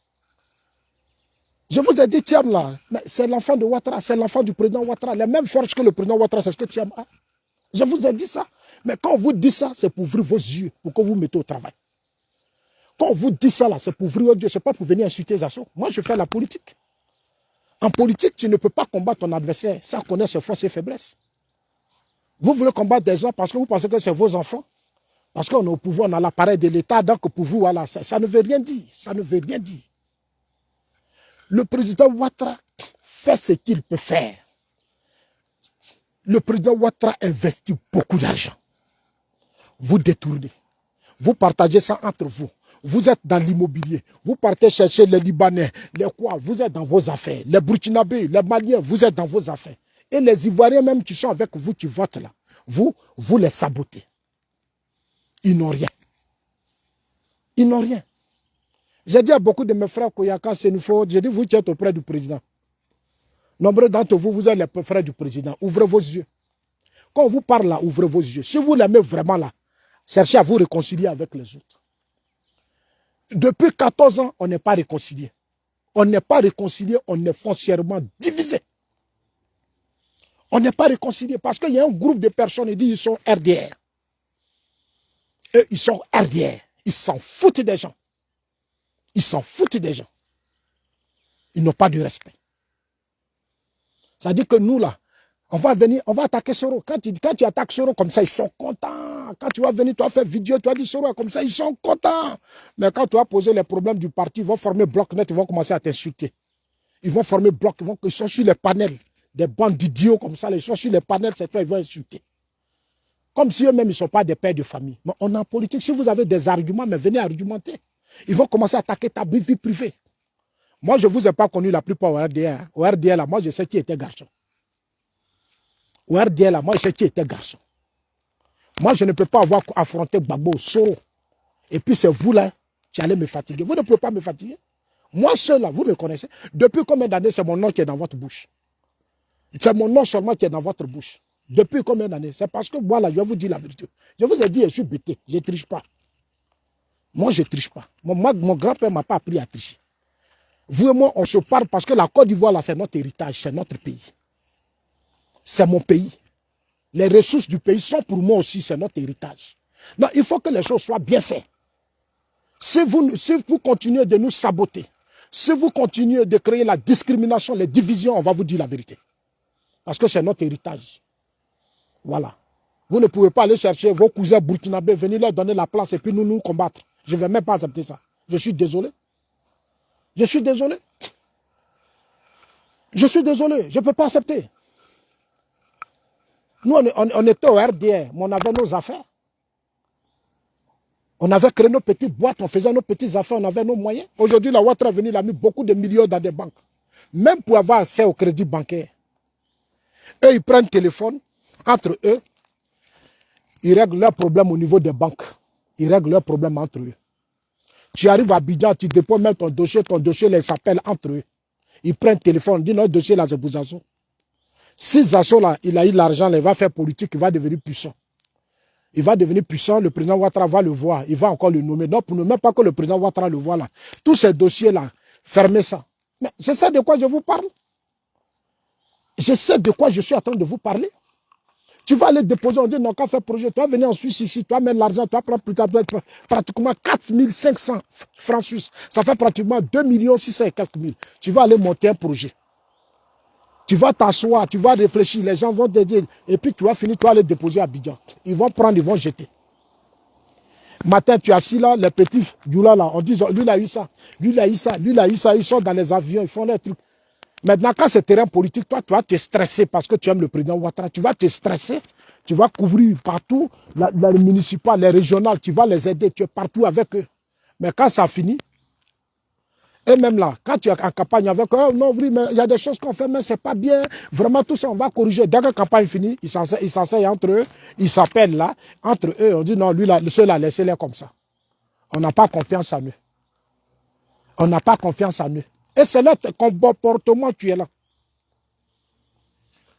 Je vous ai dit, Thiam, là, c'est l'enfant de Ouattara, c'est l'enfant du président Ouattara. Les mêmes forces que le président Ouattara, c'est ce que Thiam a. Je vous ai dit ça. Mais quand on vous dit ça, c'est pour ouvrir vos yeux, pour que vous mettez au travail. Quand on vous dit ça, là, c'est pour ouvrir vos yeux, ce n'est pas pour venir insulter les assos. Moi, je fais la politique. En politique, tu ne peux pas combattre ton adversaire sans connaître ses forces et faiblesses. Vous voulez combattre des gens parce que vous pensez que c'est vos enfants. Parce qu'on est au pouvoir, on a l'appareil de l'État, donc pour vous, voilà, ça ne veut rien dire. Ça ne veut rien dire. Le président Ouattara fait ce qu'il peut faire. Le président Ouattara investit beaucoup d'argent. Vous détournez. Vous partagez ça entre vous. Vous êtes dans l'immobilier. Vous partez chercher les Libanais, les quoi. Vous êtes dans vos affaires. Les Burkinabés, les Maliens, vous êtes dans vos affaires. Et les Ivoiriens même qui sont avec vous, qui votent là, vous les sabotez. Ils n'ont rien. Ils n'ont rien. J'ai dit à beaucoup de mes frères Koyaka, Senufo, j'ai dit, vous qui êtes auprès du président. Nombreux d'entre vous, vous êtes les frères du président. Ouvrez vos yeux. Quand on vous parle là, ouvrez vos yeux. Si vous l'aimez vraiment là, cherchez à vous réconcilier avec les autres. Depuis 14 ans, on n'est pas réconcilié. On n'est pas réconcilié, on est foncièrement divisé. On n'est pas réconcilié parce qu'il y a un groupe de personnes qui disent qu'ils sont RDR. Et ils sont RDR. Ils s'en foutent des gens. Ils s'en foutent des gens. Ils n'ont pas de respect. Ça dit que nous, là, on va venir, on va attaquer Soro. Quand tu attaques Soro comme ça, ils sont contents. Quand tu vas venir, tu vas faire vidéo, tu vas dire Soro comme ça, ils sont contents. Mais quand tu vas poser les problèmes du parti, ils vont former bloc net, ils vont commencer à t'insulter. Ils vont former bloc, ils sont sur les panels. Des bandes d'idiots comme ça, ils sont sur les panels, cette fois, ils vont insulter. Comme si eux-mêmes, ils ne sont pas des pères de famille. Mais on est en politique, si vous avez des arguments, mais venez argumenter. Ils vont commencer à attaquer ta vie privée. Moi, je ne vous ai pas connu la plupart au RDR. Au RDR, là, moi, je sais qui était garçon. Au RDR, là, moi, je sais qui était garçon. Moi, je ne peux pas avoir affronté Gbagbo, Soro. Et puis, c'est vous, là, qui allez me fatiguer. Vous ne pouvez pas me fatiguer. Moi, seul, là, vous me connaissez. Depuis combien d'années, c'est mon nom qui est dans votre bouche? C'est mon nom seulement qui est dans votre bouche. Depuis combien d'années? C'est parce que, voilà, je vais vous dire la vérité. Je vous ai dit, je suis bêté. Je ne triche pas. Moi, je ne triche pas. Mon grand-père ne m'a pas appris à tricher. Vous et moi, on se parle parce que la Côte d'Ivoire, là, c'est notre héritage, c'est notre pays. C'est mon pays. Les ressources du pays sont pour moi aussi, c'est notre héritage. Donc, il faut que les choses soient bien faites. Si vous continuez de nous saboter, si vous continuez de créer la discrimination, les divisions, on va vous dire la vérité. Parce que c'est notre héritage. Voilà. Vous ne pouvez pas aller chercher vos cousins burkinabés, venir leur donner la place et puis nous combattre. Je ne vais même pas accepter ça. Je suis désolé. Je suis désolé. Je suis désolé. Je ne peux pas accepter. Nous, on était au RDR, mais on avait nos affaires. On avait créé nos petites boîtes, on faisait nos petites affaires, on avait nos moyens. Aujourd'hui, la Ouattara est venue, il a mis beaucoup de millions dans des banques. Même pour avoir accès au crédit bancaire. Eux, ils prennent le téléphone, entre eux, ils règlent leurs problèmes au niveau des banques. Ils règlent leurs problèmes entre eux. Tu arrives à Abidjan, tu déposes même ton dossier les s'appelle entre eux. Ils prennent le téléphone, disent notre dossier là, c'est pour Zazo. Si Zazo là, il a eu l'argent, il va faire politique, il va devenir puissant. Il va devenir puissant, le président Ouattara va le voir, il va encore le nommer. Donc, pour ne même pas que le président Ouattara le voit là, tous ces dossiers-là, fermez ça. Mais je sais de quoi je vous parle. Je sais de quoi je suis en train de vous parler. Tu vas aller déposer, on dit non, qu'à faire projet, tu vas venir en Suisse ici, tu vas mettre l'argent, tu vas prendre plus tard, pratiquement 4500 francs suisses. Ça fait pratiquement 2 600 et quelques mille. Tu vas aller monter un projet. Tu vas t'asseoir, tu vas réfléchir, les gens vont te dire, et puis tu vas finir, tu vas aller déposer à Abidjan. Ils vont prendre, ils vont jeter. Matin, tu es assis là, les petits Djoula là, on dit, lui il a eu ça, lui il a eu ça, lui il a eu ça, ils sont dans les avions, ils font les trucs. Maintenant, quand c'est terrain politique, toi, tu vas te stresser parce que tu aimes le président Ouattara, tu vas te stresser, tu vas couvrir partout, les municipales, les régionales, tu vas les aider, tu es partout avec eux. Mais quand ça finit, et même là, quand tu es en campagne avec eux, oh, non, oui, mais il y a des choses qu'on fait, mais c'est pas bien. Vraiment, tout ça, on va corriger. Dès que la campagne finit, ils s'enseignent entre eux, ils s'appellent là, entre eux, on dit non, lui, là, ceux-là, laissez-les comme ça. On n'a pas confiance en eux. On n'a pas confiance en eux. Et c'est leur comportement qui est là.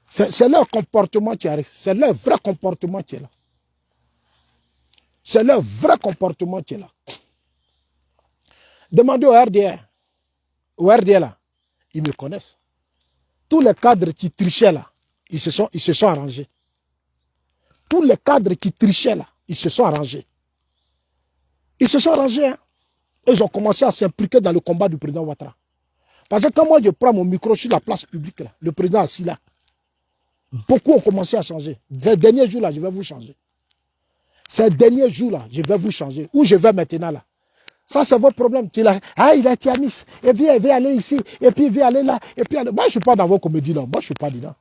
C'est leur comportement qui arrive. C'est leur vrai comportement qui est là. C'est leur vrai comportement qui est là. Demandez au RDR. Au RDR là, ils me connaissent. Tous les cadres qui trichaient là, ils se sont arrangés. Tous les cadres qui trichaient là, ils se sont arrangés. Ils se sont arrangés, hein. Et ils ont commencé à s'impliquer dans le combat du président Ouattara. Parce que quand moi je prends mon micro sur la place publique, là, le président assis là, beaucoup ont commencé à changer. Ces derniers jours là, je vais vous changer. Ces derniers jours là, je vais vous changer. Où je vais maintenant là? Ça, c'est votre problème. Tu là, ah, il est tiamis. Et puis, il va aller ici. Et puis, il va aller là. Et puis, moi, je ne suis pas dans vos comédies là. Moi, je ne suis pas dedans.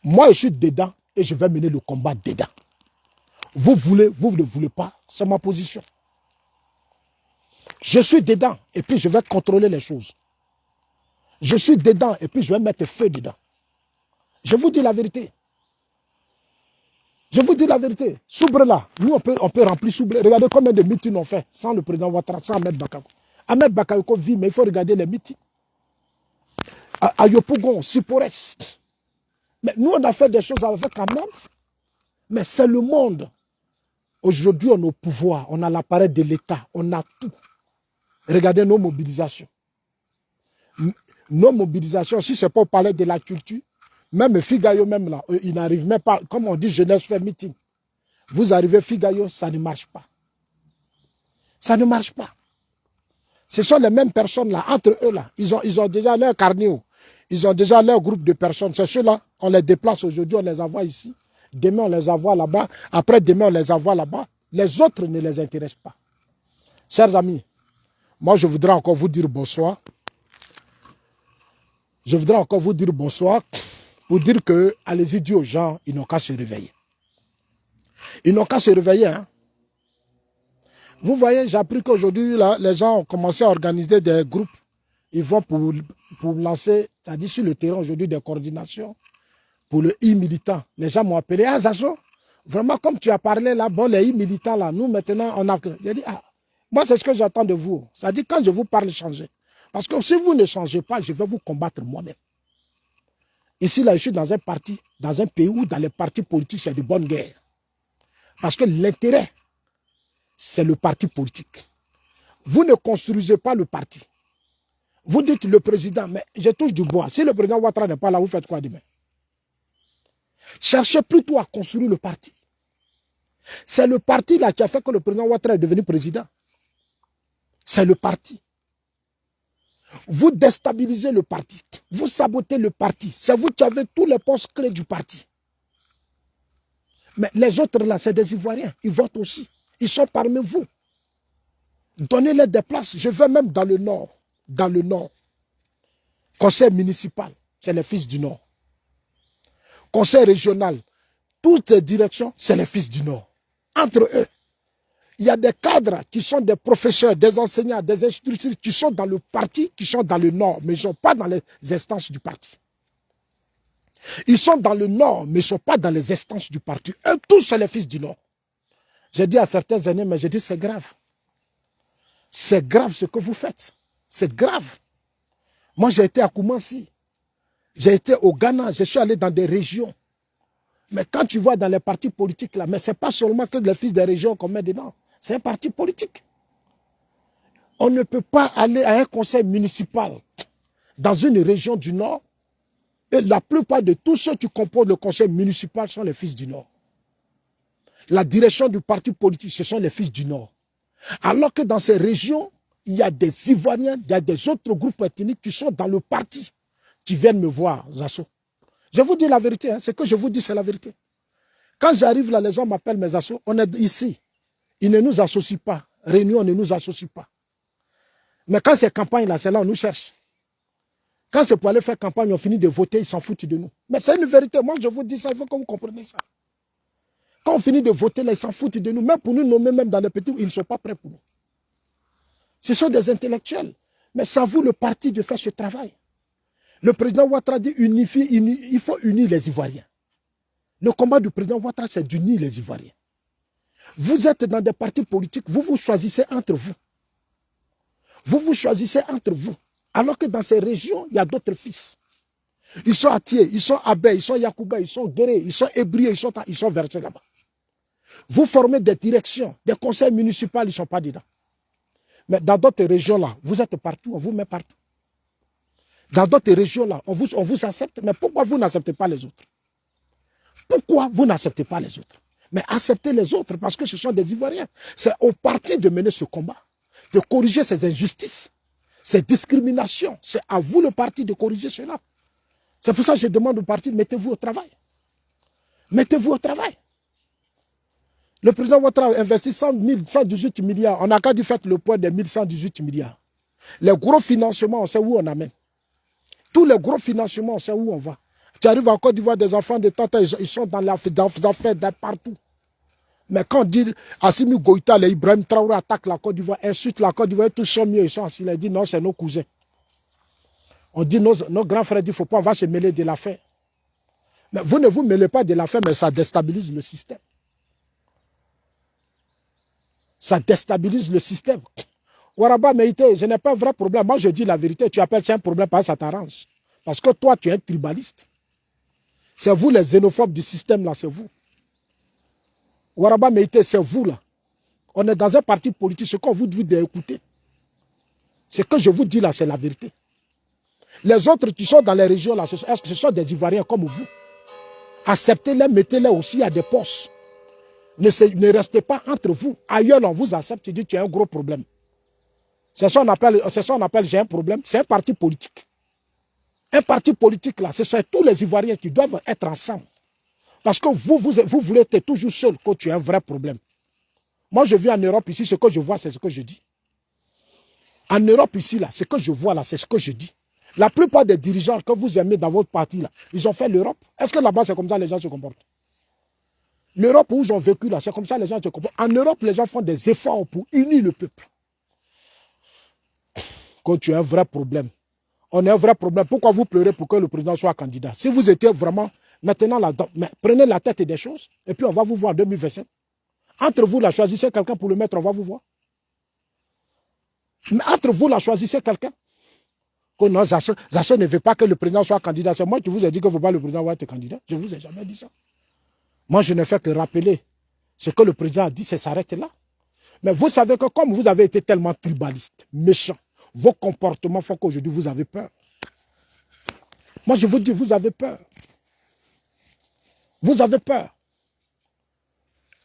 Moi, je suis dedans et je vais mener le combat dedans. Vous voulez, vous ne voulez pas. C'est ma position. Je suis dedans et puis je vais contrôler les choses. Je suis dedans et puis je vais mettre feu dedans. Je vous dis la vérité. Je vous dis la vérité. Soubre là, nous on peut remplir Soubre. Regardez combien de meetings on fait sans le président Ouattara, sans Ahmed Bakayoko. Ahmed Bakayoko vit, mais il faut regarder les meetings. À Yopougon, Sipores. Mais nous on a fait des choses avec Ahmed. Mais c'est le monde. Aujourd'hui on est au pouvoir, on a l'appareil de l'État, on a tout. Regardez nos mobilisations. Nos mobilisations, si ce n'est pas au palais de la culture, même Figayo, même là, ils n'arrivent même pas, comme on dit, jeunesse fait meeting. Vous arrivez Figayo, ça ne marche pas. Ça ne marche pas. Ce sont les mêmes personnes là, entre eux là, ils ont déjà leur carnet, ils ont déjà leur groupe de personnes. C'est ceux-là, on les déplace aujourd'hui, on les envoie ici. Demain, on les envoie là-bas. Après, demain, on les envoie là-bas. Les autres ne les intéressent pas. Chers amis, moi, je voudrais encore vous dire bonsoir. Je voudrais encore vous dire bonsoir pour dire que, allez-y, dire aux gens, ils n'ont qu'à se réveiller. Ils n'ont qu'à se réveiller. Hein. Vous voyez, j'ai appris qu'aujourd'hui, les gens ont commencé à organiser des groupes. Ils vont pour lancer, c'est-à-dire sur le terrain aujourd'hui, des coordinations pour le e-militant. Les gens m'ont appelé, ah Zazo, vraiment comme tu as parlé là, bon, les e-militants là, nous maintenant, on a que... J'ai dit, ah, moi c'est ce que j'attends de vous. C'est-à-dire quand je vous parle, changez. Parce que si vous ne changez pas, je vais vous combattre moi-même. Ici, là, je suis dans un parti, dans un pays où dans les partis politiques, c'est de bonnes guerres. Parce que l'intérêt, c'est le parti politique. Vous ne construisez pas le parti. Vous dites le président, mais je touche du bois. Si le président Ouattara n'est pas là, vous faites quoi demain? Cherchez plutôt à construire le parti. C'est le parti là qui a fait que le président Ouattara est devenu président. C'est le parti. Vous déstabilisez le parti. Vous sabotez le parti. C'est vous qui avez tous les postes clés du parti. Mais les autres là, c'est des Ivoiriens. Ils votent aussi. Ils sont parmi vous. Donnez-les des places. Je vais même dans le nord. Dans le nord. Conseil municipal, c'est les fils du nord. Conseil régional, toutes les directions, c'est les fils du nord. Entre eux, il y a des cadres qui sont des professeurs, des enseignants, des instituteurs qui sont dans le parti, qui sont dans le nord, mais ils ne sont pas dans les instances du parti. Ils sont dans le nord, mais ils ne sont pas dans les instances du parti. Eux, tous, c'est les fils du nord. J'ai dit à certains aînés, mais j'ai dit, c'est grave. C'est grave ce que vous faites. C'est grave. Moi, j'ai été à Koumansi. J'ai été au Ghana. Je suis allé dans des régions. Mais quand tu vois dans les partis politiques, là, mais ce n'est pas seulement que les fils des régions qu'on met dedans. C'est un parti politique. On ne peut pas aller à un conseil municipal dans une région du Nord. Et la plupart de tous ceux qui composent le conseil municipal sont les fils du Nord. La direction du parti politique, ce sont les fils du Nord. Alors que dans ces régions, il y a des Ivoiriens, il y a des autres groupes ethniques qui sont dans le parti, qui viennent me voir, Zasso. Je vous dis la vérité, hein, ce que je vous dis, c'est la vérité. Quand j'arrive là, les gens m'appellent mes assos, on est ici. Ils ne nous associent pas. Réunion ne nous associe pas. Mais quand c'est campagne là, c'est là où on nous cherche. Quand c'est pour aller faire campagne, on finit de voter, ils s'en foutent de nous. Mais c'est une vérité, moi je vous dis ça, il faut que vous compreniez ça. Quand on finit de voter là, ils s'en foutent de nous. Même pour nous nommer, même dans les petits, ils ne sont pas prêts pour nous. Ce sont des intellectuels. Mais c'est à vous le parti de faire ce travail. Le président Ouattara dit unifier, il faut unir les Ivoiriens. Le combat du président Ouattara, c'est d'unir les Ivoiriens. Vous êtes dans des partis politiques, vous vous choisissez entre vous. Vous vous choisissez entre vous. Alors que dans ces régions, il y a d'autres fils. Ils sont à Thié, ils sont à Bay, ils sont Yakouba, ils sont Guéré, ils sont Ébriés, ils sont versés là-bas. Vous formez des directions, des conseils municipaux, ils ne sont pas dedans. Mais dans d'autres régions là, vous êtes partout, on vous met partout. Dans d'autres régions là, on vous accepte, mais pourquoi vous n'acceptez pas les autres? Pourquoi vous n'acceptez pas les autres? Mais acceptez les autres parce que ce sont des Ivoiriens. C'est au parti de mener ce combat, de corriger ces injustices, ces discriminations. C'est à vous le parti de corriger cela. C'est pour ça que je demande au parti, mettez-vous au travail. Mettez-vous au travail. Le président Ouattara a investi 118 milliards. On n'a qu'à dire faites le point des 1118 milliards. Les gros financements, on sait où on amène. Tous les gros financements, on sait où on va. Tu arrives en Côte d'Ivoire, des enfants de tata, ils sont dans les affaires partout. Mais quand on dit Assimi Goïta, les Ibrahim Traoré attaquent la Côte d'Ivoire, insultent la Côte d'Ivoire, tous sont mieux, ils sont assis. Il dit non, c'est nos cousins. On dit nos grands frères, il ne faut pas, on va se mêler de l'affaire. Mais vous ne vous mêlez pas de l'affaire, mais ça déstabilise le système. Ça déstabilise le système. Waraba Meïté, je n'ai pas un vrai problème. Moi, je dis la vérité. Tu appelles ça un problème parce que ça t'arrange. Parce que toi, tu es un tribaliste. C'est vous les xénophobes du système, là, c'est vous. Waraba Meïté, c'est vous, là. On est dans un parti politique. Ce qu'on vous dit d'écouter. Ce que je vous dis, là, c'est la vérité. Les autres qui sont dans les régions, là, ce sont des Ivoiriens comme vous. Acceptez-les, mettez-les aussi à des postes. Ne restez pas entre vous. Ailleurs, on vous accepte, tu dis tu as un gros problème. C'est ça qu'on appelle j'ai un problème. C'est un parti politique. Un parti politique, là, ce sont tous les Ivoiriens qui doivent être ensemble. Parce que vous voulez être toujours seul quand tu as un vrai problème. Moi, je vis en Europe ici, ce que je vois, c'est ce que je dis. En Europe ici, là, ce que je vois, là, c'est ce que je dis. La plupart des dirigeants que vous aimez dans votre parti, là, ils ont fait l'Europe. Est-ce que là-bas, c'est comme ça que les gens se comportent? L'Europe où ils ont vécu, là, c'est comme ça que les gens se comportent. En Europe, les gens font des efforts pour unir le peuple. Quand tu as un vrai problème, on a un vrai problème. Pourquoi vous pleurez pour que le président soit candidat? Si vous étiez vraiment maintenant là-dedans, prenez la tête des choses et puis on va vous voir en 2025. Entre vous, là, choisissez quelqu'un pour le mettre, on va vous voir. Mais entre vous, là, choisissez quelqu'un. Oh non, Zasso ne veut pas que le président soit candidat. C'est moi qui vous ai dit que vous ne voulez pas le président être candidat. Je ne vous ai jamais dit ça. Moi, je ne fais que rappeler ce que le président a dit, ça s'arrête là. Mais vous savez que comme vous avez été tellement tribaliste, méchant, vos comportements font qu'aujourd'hui, vous avez peur. Moi, je vous dis, vous avez peur. Vous avez peur.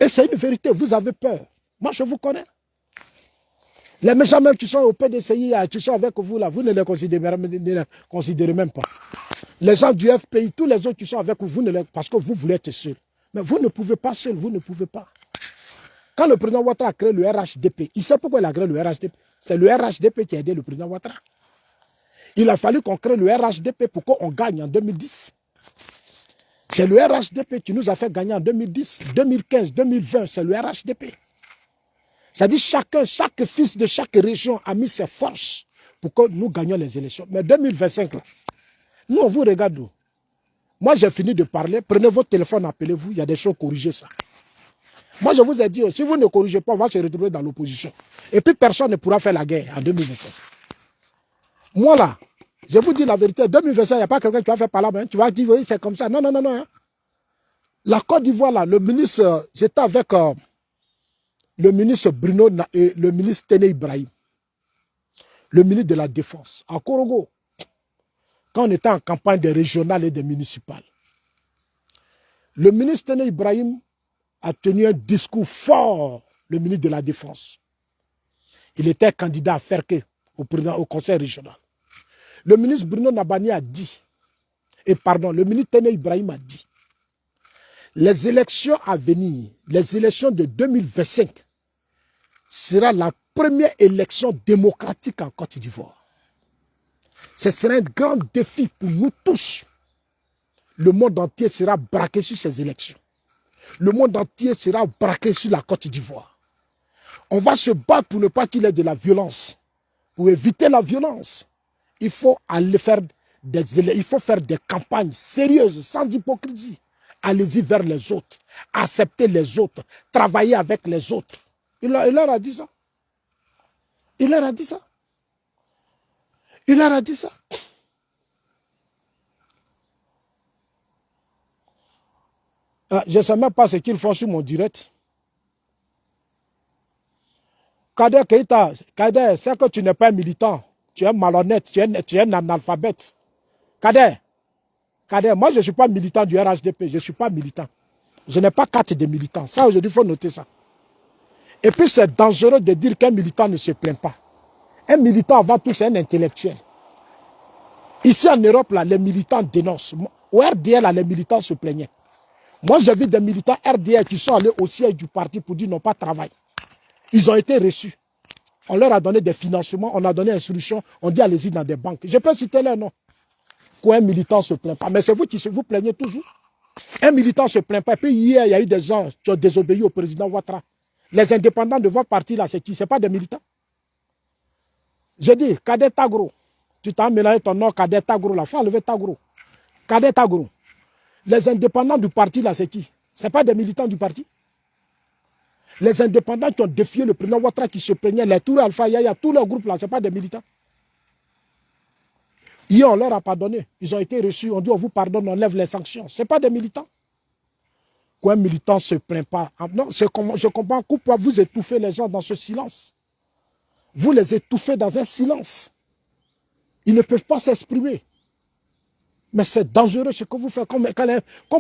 Et c'est une vérité, vous avez peur. Moi, je vous connais. Les méchants même qui sont au PDCI, qui sont avec vous, là, vous ne les considérez même pas. Les gens du FPI, tous les autres qui sont avec vous, vous ne les, parce que vous voulez être seul. Mais vous ne pouvez pas seul, vous ne pouvez pas. Quand le président Ouattara a créé le RHDP, il sait pourquoi il a créé le RHDP. C'est le RHDP qui a aidé le président Ouattara. Il a fallu qu'on crée le RHDP pour qu'on gagne en 2010. C'est le RHDP qui nous a fait gagner en 2010, 2015, 2020, c'est le RHDP. C'est-à-dire chaque fils de chaque région a mis ses forces pour que nous gagnions les élections. Mais 2025, là, nous, on vous regarde où? Moi, j'ai fini de parler. Prenez votre téléphone, appelez-vous. Il y a des choses, corrigez ça. Moi, je vous ai dit, si vous ne corrigez pas, on va se retrouver dans l'opposition. Et puis, personne ne pourra faire la guerre en 2025. Moi, là, je vous dis la vérité. En 2025, il n'y a pas quelqu'un qui va faire par là. Tu vas dire, oui, c'est comme ça. Non, non, non, non. Hein. La Côte d'Ivoire, là, le ministre, j'étais avec le ministre Bruno et le ministre Téné Ibrahim, le ministre de la Défense, à Korogo, quand on était en campagne des régionales et des municipales. Le ministre Téné Ibrahim a tenu un discours fort, le ministre de la Défense. Il était candidat à Ferke au conseil régional. Le ministre Bruno Nabani a dit, le ministre Téné Ibrahim a dit, les élections à venir, les élections de 2025, sera la première élection démocratique en Côte d'Ivoire. Ce sera un grand défi pour nous tous. Le monde entier sera braqué sur ces élections. Le monde entier sera braqué sur la Côte d'Ivoire. On va se battre pour ne pas qu'il y ait de la violence. Pour éviter la violence, il faut faire des campagnes sérieuses, sans hypocrisie. Allez-y vers les autres. Accepter les autres. Travailler avec les autres. Il leur a dit ça. Il leur a dit ça. Il leur a dit ça. Je ne sais même pas ce qu'ils font sur mon direct. Kader Keïta, Kader, c'est que tu n'es pas un militant. Tu es malhonnête, tu es un analphabète. Kader, Kader, moi je ne suis pas militant du RHDP, je ne suis pas militant. Je n'ai pas carte de militant. Ça, aujourd'hui, il faut noter ça. Et puis, c'est dangereux de dire qu'un militant ne se plaint pas. Un militant, avant tout, c'est un intellectuel. Ici, en Europe, là, les militants dénoncent. Au RDL, là, les militants se plaignaient. Moi, j'ai vu des militants RDL qui sont allés au siège du parti pour dire non pas travail. Ils ont été reçus. On leur a donné des financements, on a donné une solution, on dit allez-y dans des banques. Je peux citer leur nom. Qu'un militant ne se plaint pas. Mais c'est vous qui vous plaignez toujours. Un militant ne se plaint pas. Et puis hier, il y a eu des gens qui ont désobéi au président Ouattara. Les indépendants de votre parti, là, c'est qui? Ce n'est pas des militants. Je dis, Kader Tagro. Tu t'as mélangé ton nom, Kader Tagro, là. Il faut enlever Tagro. Kader Tagro. Les indépendants du parti, là, c'est qui? Ce n'est pas des militants du parti. Les indépendants qui ont défié le président Ouattara qui se plaignait, les Touré Alpha Yaya, tous leurs groupes là, ce n'est pas des militants. Hier, on leur a pardonné. Ils ont été reçus. On dit on vous pardonne, on lève les sanctions. Ce n'est pas des militants. Qu'un militant ne se plaint pas. Non, je comprends pourquoi vous étouffez les gens dans ce silence. Vous les étouffez dans un silence. Ils ne peuvent pas s'exprimer. Mais c'est dangereux ce que vous faites. Comme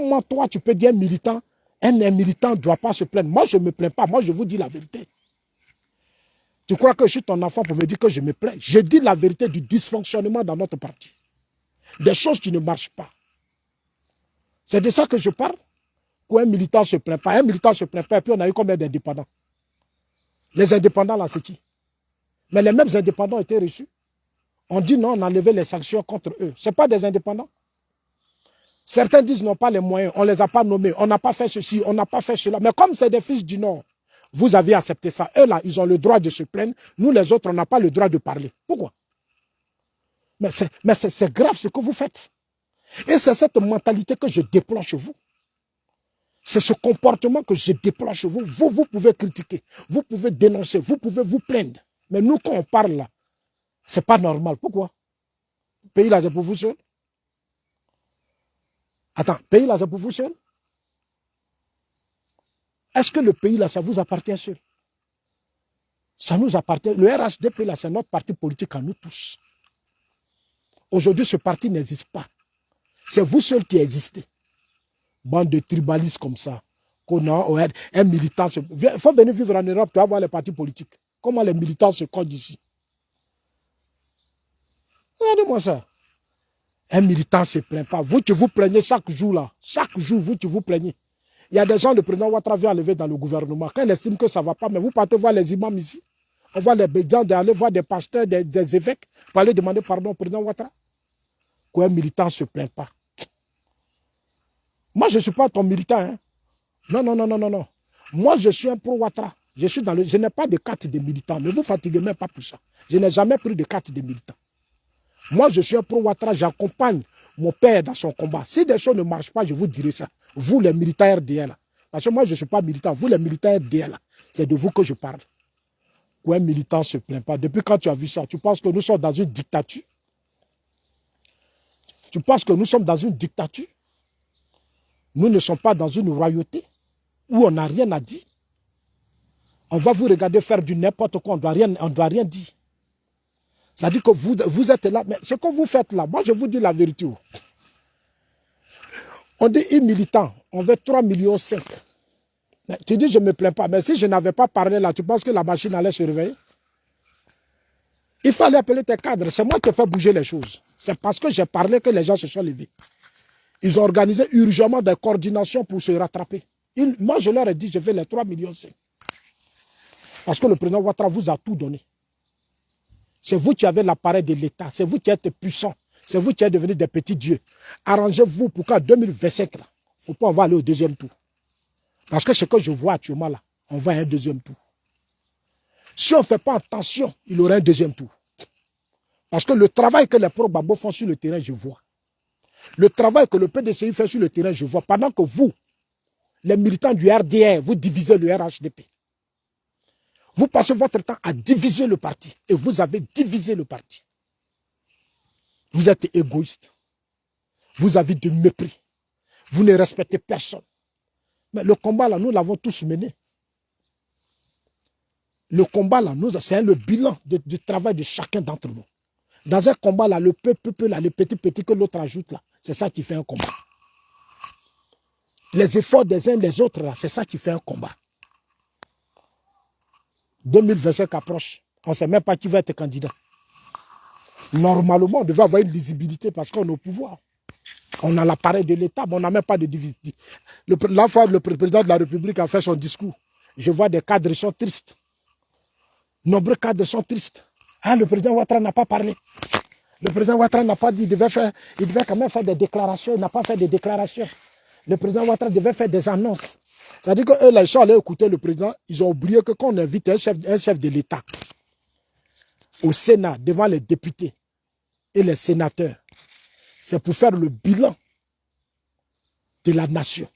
moi, toi, tu peux dire un militant. Un militant ne doit pas se plaindre. Moi, je ne me plains pas. Moi, je vous dis la vérité. Tu crois que je suis ton enfant pour me dire que je me plains? Je dis la vérité du dysfonctionnement dans notre parti. Des choses qui ne marchent pas. C'est de ça que je parle. Qu'un militant ne se plaint pas. Un militant ne se plaint pas. Et puis, on a eu combien d'indépendants? Les indépendants, là, c'est qui? Mais les mêmes indépendants ont été reçus. On dit non, on a enlevé les sanctions contre eux. Ce n'est pas des indépendants. Certains disent non, pas les moyens. On ne les a pas nommés. On n'a pas fait ceci, on n'a pas fait cela. Mais comme c'est des fils du Nord, vous avez accepté ça. Eux, là, ils ont le droit de se plaindre. Nous, les autres, on n'a pas le droit de parler. Pourquoi? Mais c'est grave ce que vous faites. Et c'est cette mentalité que je déploie chez vous. C'est ce comportement que je déploie chez vous. Vous pouvez critiquer, vous pouvez dénoncer, vous pouvez vous plaindre. Mais nous, quand on parle là, ce n'est pas normal. Pourquoi? Le pays là, c'est pour vous seul. Attends, le pays là, c'est pour vous seul. Est-ce que le pays là, ça vous appartient seul? Ça nous appartient. Le RHDP là, c'est notre parti politique à nous tous. Aujourd'hui, ce parti n'existe pas. C'est vous seuls qui existez. Bande de tribalistes comme ça. Un militant. Il faut venir vivre en Europe, tu vas voir les partis politiques. Comment les militants se codent ici. Regardez-moi ça. Un militant ne se plaint pas. Vous qui vous plaignez chaque jour là. Chaque jour, vous qui vous plaignez. Il y a des gens, le président Ouattara vient enlever dans le gouvernement. Quand il estime que ça ne va pas, mais vous partez voir les imams ici. On voit les bédians d'aller voir des pasteurs, des évêques, pour aller demander pardon au président Ouattara. Qu'un militant ne se plaint pas. Moi, je ne suis pas ton militant. Hein. Non. Moi, je suis un pro-Ouattara. Je n'ai pas de carte de militant. Ne vous fatiguez même pas pour ça. Je n'ai jamais pris de carte de militant. Moi, je suis un pro-Ouattara. J'accompagne mon père dans son combat. Si des choses ne marchent pas, je vous dirai ça. Vous, les militants RDL. Parce que moi, je ne suis pas militant. Vous, les militants RDL. C'est de vous que je parle. Qu'un militant ne se plaint pas. Depuis quand tu as vu ça, tu penses que nous sommes dans une dictature? Tu penses que nous sommes dans une dictature? Nous ne sommes pas dans une royauté où on n'a rien à dire. On va vous regarder faire du n'importe quoi, on ne doit rien dire. Ça dit que vous êtes là, mais ce que vous faites là, moi je vous dis la vérité. On dit militant, on veut 3,5 millions. Tu dis je ne me plains pas, mais si je n'avais pas parlé là, tu penses que la machine allait se réveiller? Il fallait appeler tes cadres, c'est moi qui ai fait bouger les choses. C'est parce que j'ai parlé que les gens se sont levés. Ils ont organisé urgemment des coordinations pour se rattraper. Moi, je leur ai dit, je veux les 3,5 millions. Parce que le président Ouattara vous a tout donné. C'est vous qui avez l'appareil de l'État. C'est vous qui êtes puissant. C'est vous qui êtes devenus des petits dieux. Arrangez-vous pour qu'en 2025, il ne faut pas on va aller au deuxième tour. Parce que ce que je vois actuellement là, on va à un deuxième tour. Si on ne fait pas attention, il y aura un deuxième tour. Parce que le travail que les pro-Gbagbo font sur le terrain, je vois. Le travail que le PDCI fait sur le terrain, je vois. Pendant que vous, les militants du RDR, vous divisez le RHDP. Vous passez votre temps à diviser le parti. Et vous avez divisé le parti. Vous êtes égoïste. Vous avez du mépris. Vous ne respectez personne. Mais le combat là, nous l'avons tous mené. Le combat là, c'est le bilan du travail de chacun d'entre nous. Dans un combat là, le peu là, le petit que l'autre ajoute là, c'est ça qui fait un combat. Les efforts des uns des autres, là, c'est ça qui fait un combat. 2025 approche. On ne sait même pas qui va être candidat. Normalement, on devait avoir une lisibilité parce qu'on est au pouvoir. On a l'appareil de l'État, mais on n'a même pas de division. La fois le président de la République a fait son discours, je vois des cadres sont tristes. Nombreux cadres sont tristes. Ah, le président Ouattara n'a pas parlé. Le président Ouattara n'a pas dit, il devait quand même faire des déclarations, il n'a pas fait de déclarations. Le président Ouattara devait faire des annonces. C'est-à-dire qu'eux, les gens allaient écouter le président, ils ont oublié que quand on invite un chef de l'État au Sénat, devant les députés et les sénateurs, c'est pour faire le bilan de la nation,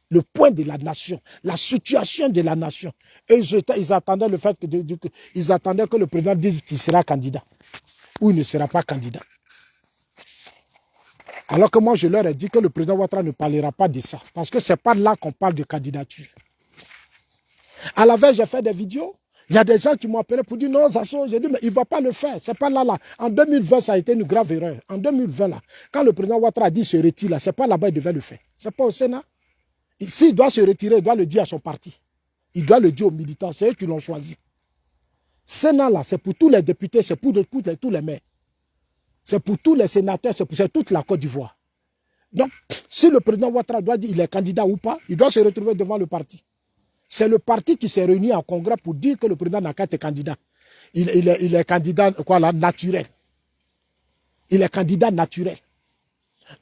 le point de la nation, la situation de la nation. Et ils attendaient le fait ils attendaient que le président dise qu'il sera candidat ou il ne sera pas candidat. Alors que moi, je leur ai dit que le président Ouattara ne parlera pas de ça. Parce que ce n'est pas là qu'on parle de candidature. À la veille, j'ai fait des vidéos. Il y a des gens qui m'ont appelé pour dire non, Zasso, j'ai dit, mais il ne va pas le faire. Ce n'est pas là. En 2020, ça a été une grave erreur. En 2020, là, quand le président Ouattara a dit se retire, là, ce n'est pas là-bas, il devait le faire. Ce n'est pas au Sénat. S'il doit se retirer, il doit le dire à son parti. Il doit le dire aux militants. C'est eux qui l'ont choisi. Sénat, là, c'est pour tous les députés, c'est pour tous les maires. C'est pour tous les sénateurs, c'est pour toute la Côte d'Ivoire. Donc, si le président Ouattara doit dire qu'il est candidat ou pas, il doit se retrouver devant le parti. C'est le parti qui s'est réuni en congrès pour dire que le président n'a qu'à être candidat. Il est candidat quoi, là, naturel. Il est candidat naturel.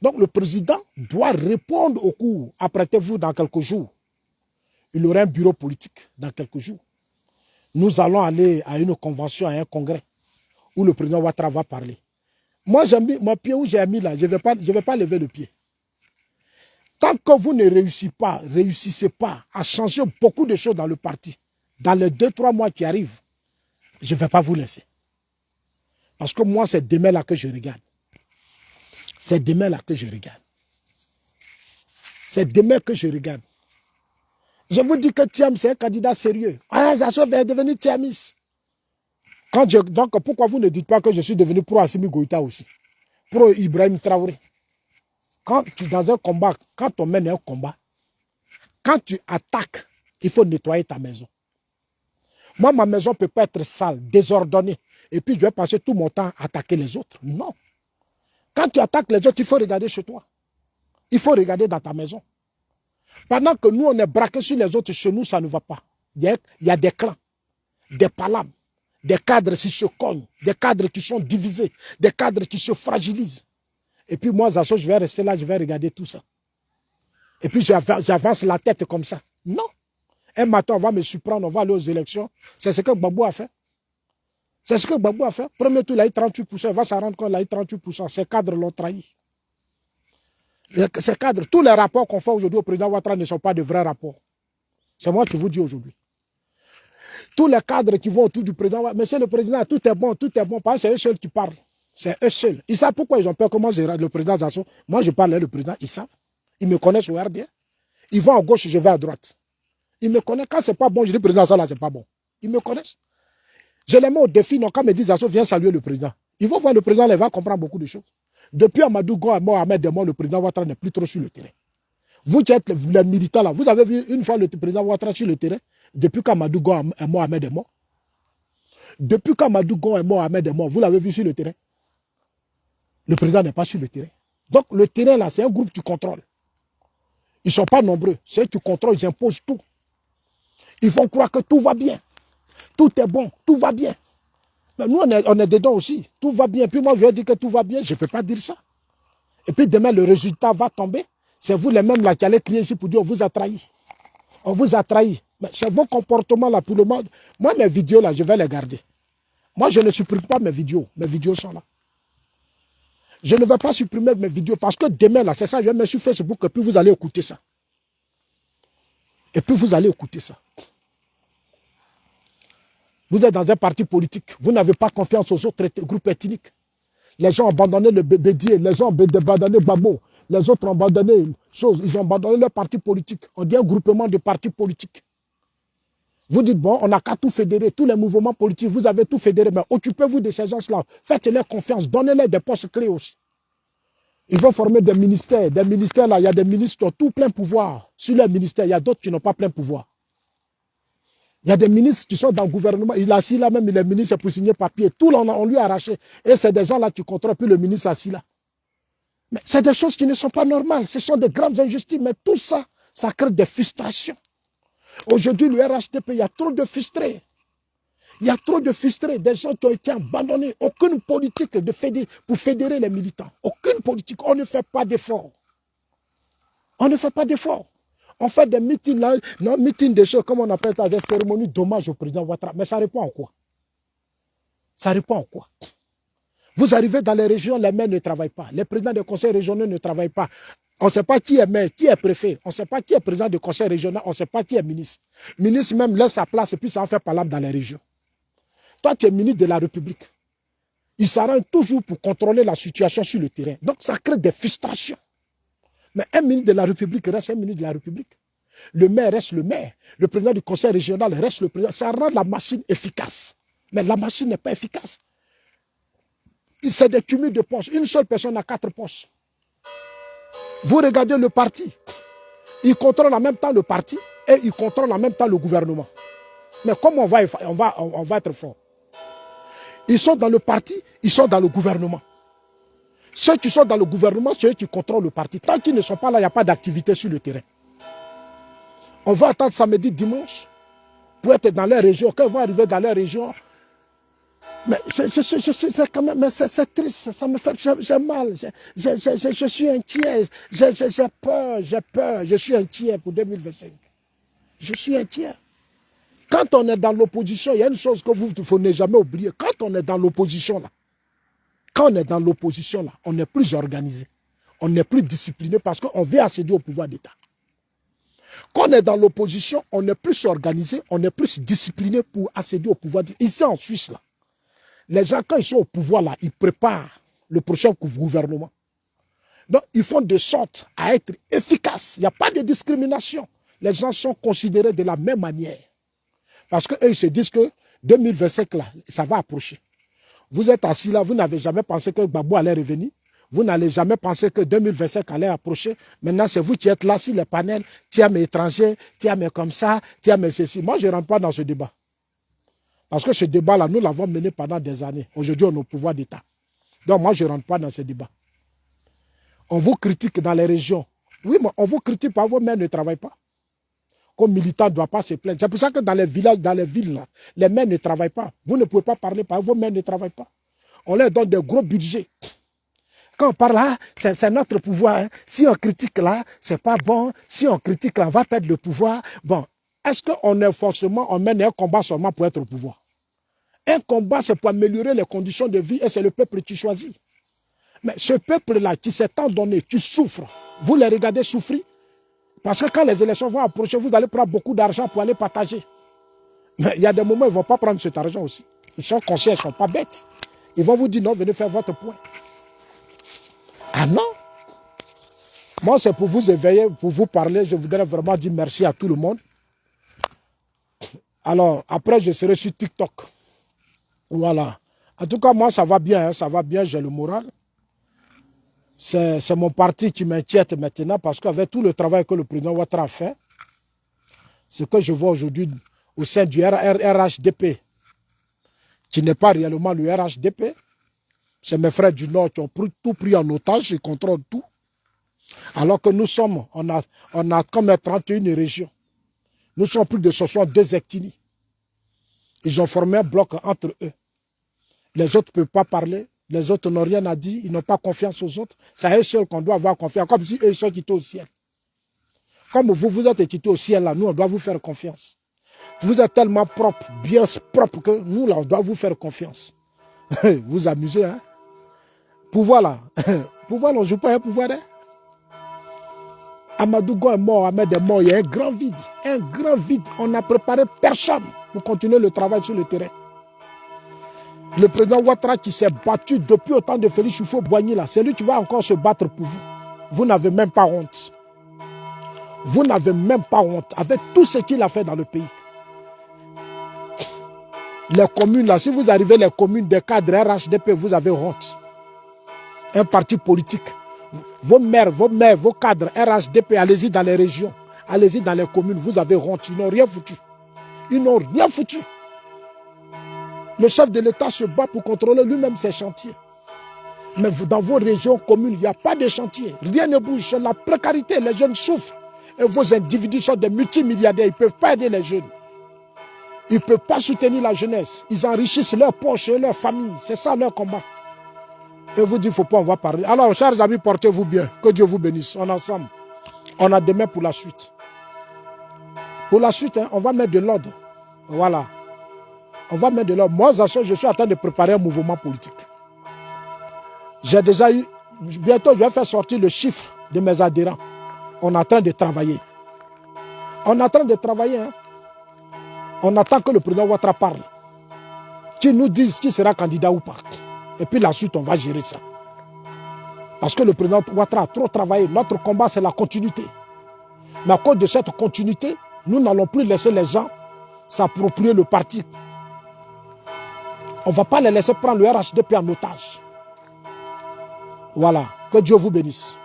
Donc, le président doit répondre au coup. Apprêtez-vous dans quelques jours. Il aura un bureau politique dans quelques jours. Nous allons aller à une convention, à un congrès, où le président Ouattara va parler. Moi, j'ai mis mon pied où j'ai mis là, je ne vais pas lever le pied. Tant que vous ne réussissez pas à changer beaucoup de choses dans le parti, dans les 2-3 mois qui arrivent, je ne vais pas vous laisser. Parce que moi, c'est demain là que je regarde. C'est demain là que je regarde. C'est demain que je regarde. Je vous dis que Thiam, c'est un candidat sérieux. Ah, Zasso va devenir Thiamis. Donc, pourquoi vous ne dites pas que je suis devenu pro Assimi Goïta aussi? Pro Ibrahim Traoré. Quand tu es dans un combat, quand on mène un combat, quand tu attaques, il faut nettoyer ta maison. Moi, ma maison ne peut pas être sale, désordonnée. Et puis, je vais passer tout mon temps à attaquer les autres. Non. Quand tu attaques les autres, il faut regarder chez toi. Il faut regarder dans ta maison. Pendant que nous, on est braqués sur les autres, chez nous, ça ne va pas. Il y a des clans, des palabres. Des cadres qui se cognent, des cadres qui sont divisés, des cadres qui se fragilisent. Et puis moi, Zasso, je vais rester là, je vais regarder tout ça. Et puis j'avance la tête comme ça. Non. Un matin, on va me surprendre, on va aller aux élections. C'est ce que Gbagbo a fait. C'est ce que Gbagbo a fait. Premier tour, il a eu 38%. Il va s'en rendre compte, il a eu 38%. Ces cadres l'ont trahi. Ces cadres, tous les rapports qu'on fait aujourd'hui au président Ouattara ne sont pas de vrais rapports. C'est moi qui vous dis aujourd'hui. Tous les cadres qui vont autour du président, monsieur le président, tout est bon, parce que c'est eux seuls qui parlent. C'est eux seuls. Ils savent pourquoi ils ont peur, comment gérer le président Zasso. Moi, je parle avec le président, ils savent. Ils me connaissent au RDA. Ils vont à gauche, je vais à droite. Ils me connaissent. Quand c'est pas bon, je dis président ça là, c'est pas bon. Ils me connaissent. Je les mets au défi, non, quand ils me disent Zasso, viens saluer le président. Ils vont voir le président, il va comprendre beaucoup de choses. Depuis Amadou Gon est mort, Ahmed est mort, le président Ouattara n'est plus trop sur le terrain. Vous qui êtes les militants là, vous avez vu une fois le président Ouattara sur le terrain? Depuis qu'Amadou Gon est mort, Ahmed est mort. Depuis qu'Amadou Gon est mort, Ahmed est mort, vous l'avez vu sur le terrain? Le président n'est pas sur le terrain. Donc le terrain là, c'est un groupe que tu contrôles. Ils ne sont pas nombreux. C'est eux qui contrôlent, ils imposent tout. Ils font croire que tout va bien. Tout est bon, tout va bien. Mais nous, on est dedans aussi. Tout va bien. Puis moi, je vais dire que tout va bien. Je ne peux pas dire ça. Et puis demain, le résultat va tomber. C'est vous les mêmes là qui allez crier ici pour dire on vous a trahi. On vous a trahi. Mais c'est vos comportements là pour le monde. Moi, mes vidéos là, je vais les garder. Moi, je ne supprime pas mes vidéos. Mes vidéos sont là. Je ne vais pas supprimer mes vidéos parce que demain là, c'est ça, je vais mettre sur Facebook et puis vous allez écouter ça. Et puis vous allez écouter ça. Vous êtes dans un parti politique. Vous n'avez pas confiance aux autres groupes ethniques. Les gens ont abandonné le Bédié, les gens ont abandonné Babo, les autres ont abandonné choses. Ils ont abandonné leur parti politique. On dit un groupement de partis politiques. Vous dites, bon, on n'a qu'à tout fédérer, tous les mouvements politiques, vous avez tout fédéré, mais occupez-vous de ces gens-là. Faites-leur confiance, donnez-leur des postes clés aussi. Ils vont former des ministères. Des ministères, là, il y a des ministres qui ont tout plein pouvoir. Sur les ministères, il y a d'autres qui n'ont pas plein pouvoir. Il y a des ministres qui sont dans le gouvernement. Il est assis là, même il est ministre pour signer papier. Tout là, on lui a arraché. Et c'est des gens là qui contrôlent, puis le ministre assis là. Mais c'est des choses qui ne sont pas normales. Ce sont des graves injustices. Mais tout ça, ça crée des frustrations. Aujourd'hui, le RHDP, il y a trop de frustrés. Il y a trop de frustrés, des gens qui ont été abandonnés. Aucune politique pour fédérer les militants. Aucune politique. On ne fait pas d'efforts. On ne fait pas d'efforts. On fait des meetings, là, non, meetings des choses, comme on appelle ça, des cérémonies d'hommage au président Ouattara. Mais ça répond en quoi? Ça répond en quoi? Vous arrivez dans les régions, les maires ne travaillent pas. Les présidents des conseils régionaux ne travaillent pas. On ne sait pas qui est maire, qui est préfet. On ne sait pas qui est président du conseil régional. On ne sait pas qui est ministre. Ministre même laisse sa place et puis ça en fait parler dans les régions. Toi, tu es ministre de la République. Il s'arrange toujours pour contrôler la situation sur le terrain. Donc, ça crée des frustrations. Mais un ministre de la République reste un ministre de la République. Le maire reste le maire. Le président du conseil régional reste le président. Ça rend la machine efficace. Mais la machine n'est pas efficace. C'est des cumuls de postes. Une seule personne a 4 postes. Vous regardez le parti. Il contrôle en même temps le parti et il contrôle en même temps le gouvernement. Mais comment on va être fort? Ils sont dans le parti, ils sont dans le gouvernement. Ceux qui sont dans le gouvernement, c'est eux qui contrôlent le parti. Tant qu'ils ne sont pas là, il n'y a pas d'activité sur le terrain. On va attendre samedi, dimanche, pour être dans les régions. Quand ils vont arriver dans les régions, mais c'est quand même, c'est triste, ça me fait, j'ai mal, je suis inquiet, j'ai peur, je suis inquiet pour 2025. Je suis inquiet. Quand on est dans l'opposition, il y a une chose que vous ne faut jamais oublier. Quand on est dans l'opposition là, on est plus organisé, on est plus discipliné parce qu'on veut accéder au pouvoir d'État. Quand on est dans l'opposition, on est plus organisé, on est plus discipliné pour accéder au pouvoir d'État. Ici en Suisse là, les gens quand ils sont au pouvoir là, ils préparent le prochain gouvernement. Donc ils font de sorte à être efficaces. Il n'y a pas de discrimination. Les gens sont considérés de la même manière. Parce qu'eux, ils se disent que 2025, là, ça va approcher. Vous êtes assis là, vous n'avez jamais pensé que Gbagbo allait revenir. Vous n'allez jamais penser que 2025 allait approcher. Maintenant, c'est vous qui êtes là sur les panels. Tiens, mes étrangers, tiens, mes comme ça, tiens, mes ceci. Moi, je ne rentre pas dans ce débat. Parce que ce débat-là, nous l'avons mené pendant des années. Aujourd'hui, on est au pouvoir d'État. Donc, moi, je ne rentre pas dans ce débat. On vous critique dans les régions. Oui, mais on vous critique parce que vos maires ne travaillent pas. Comme militant ne doit pas se plaindre. C'est pour ça que dans les villages, dans les villes, là, les maires ne travaillent pas. Vous ne pouvez pas parler parce que vos maires ne travaillent pas. On leur donne des gros budgets. Quand on parle là, c'est notre pouvoir. Hein. Si on critique là, c'est pas bon. Si on critique là, on va perdre le pouvoir. Bon, est-ce qu'on est forcément, on mène un combat seulement pour être au pouvoir? Un combat, c'est pour améliorer les conditions de vie et c'est le peuple qui choisit. Mais ce peuple-là qui s'est tant donné, qui souffre, vous les regardez souffrir. Parce que quand les élections vont approcher, vous allez prendre beaucoup d'argent pour aller partager. Mais il y a des moments où ils ne vont pas prendre cet argent aussi. Ils sont conscients, ils ne sont pas bêtes. Ils vont vous dire non, venez faire votre point. Ah non. Moi, c'est pour vous éveiller, pour vous parler. Je voudrais vraiment dire merci à tout le monde. Alors, après, je serai sur TikTok. Voilà. En tout cas, moi, ça va bien. Hein, ça va bien, j'ai le moral. C'est mon parti qui m'inquiète maintenant parce qu'avec tout le travail que le président Ouattara a fait, ce que je vois aujourd'hui au sein du RHDP, qui n'est pas réellement le RHDP, c'est mes frères du Nord qui ont tout pris en otage, ils contrôlent tout. Alors que nous sommes, on a comme 31 régions. Nous sommes plus de 62 ethnies. Ils ont formé un bloc entre eux. Les autres ne peuvent pas parler. Les autres n'ont rien à dire, ils n'ont pas confiance aux autres. C'est à eux seuls qu'on doit avoir confiance, comme si eux sont quittés au ciel. Comme vous êtes quittés au ciel, là, nous, on doit vous faire confiance. Vous êtes tellement propre, bien propre, que nous, là, on doit vous faire confiance. Vous amusez, hein? Pouvoir, là. Pouvoir, on ne joue pas un pouvoir, hein? Amadougo est mort, Ahmed est mort, il y a un grand vide. Un grand vide. On n'a préparé personne pour continuer le travail sur le terrain. Le président Ouattara qui s'est battu depuis au temps de Félix Houphouët-Boigny, là, c'est lui qui va encore se battre pour vous. Vous n'avez même pas honte. Vous n'avez même pas honte avec tout ce qu'il a fait dans le pays. Les communes, là, si vous arrivez les communes des cadres RHDP, vous avez honte. Un parti politique. vos maires, vos cadres, RHDP, allez-y dans les régions, allez-y dans les communes, vous avez honte, ils n'ont rien foutu. Ils n'ont rien foutu. Le chef de l'État se bat pour contrôler lui-même ses chantiers. Mais dans vos régions, communes, il n'y a pas de chantier. Rien ne bouge, c'est la précarité, les jeunes souffrent. Et vos individus sont des multimilliardaires, ils ne peuvent pas aider les jeunes. Ils ne peuvent pas soutenir la jeunesse. Ils enrichissent leurs poches et leur famille. C'est ça leur combat. Et vous dites, il ne faut pas, on va parler. Alors, chers amis, portez-vous bien. Que Dieu vous bénisse. On est ensemble. On a demain pour la suite. Pour la suite, hein, on va mettre de l'ordre. Voilà. On va mettre de l'ordre. Moi, je suis en train de préparer un mouvement politique. J'ai déjà eu... Bientôt, je vais faire sortir le chiffre de mes adhérents. On est en train de travailler. On est en train de travailler. Hein. On attend que le président Ouattara parle. Qu'il nous dise qui sera candidat ou pas. Et puis la suite, on va gérer ça. Parce que le président Ouattara a trop travaillé. Notre combat, c'est la continuité. Mais à cause de cette continuité, nous n'allons plus laisser les gens s'approprier le parti. On ne va pas les laisser prendre le RHDP en otage. Voilà. Que Dieu vous bénisse.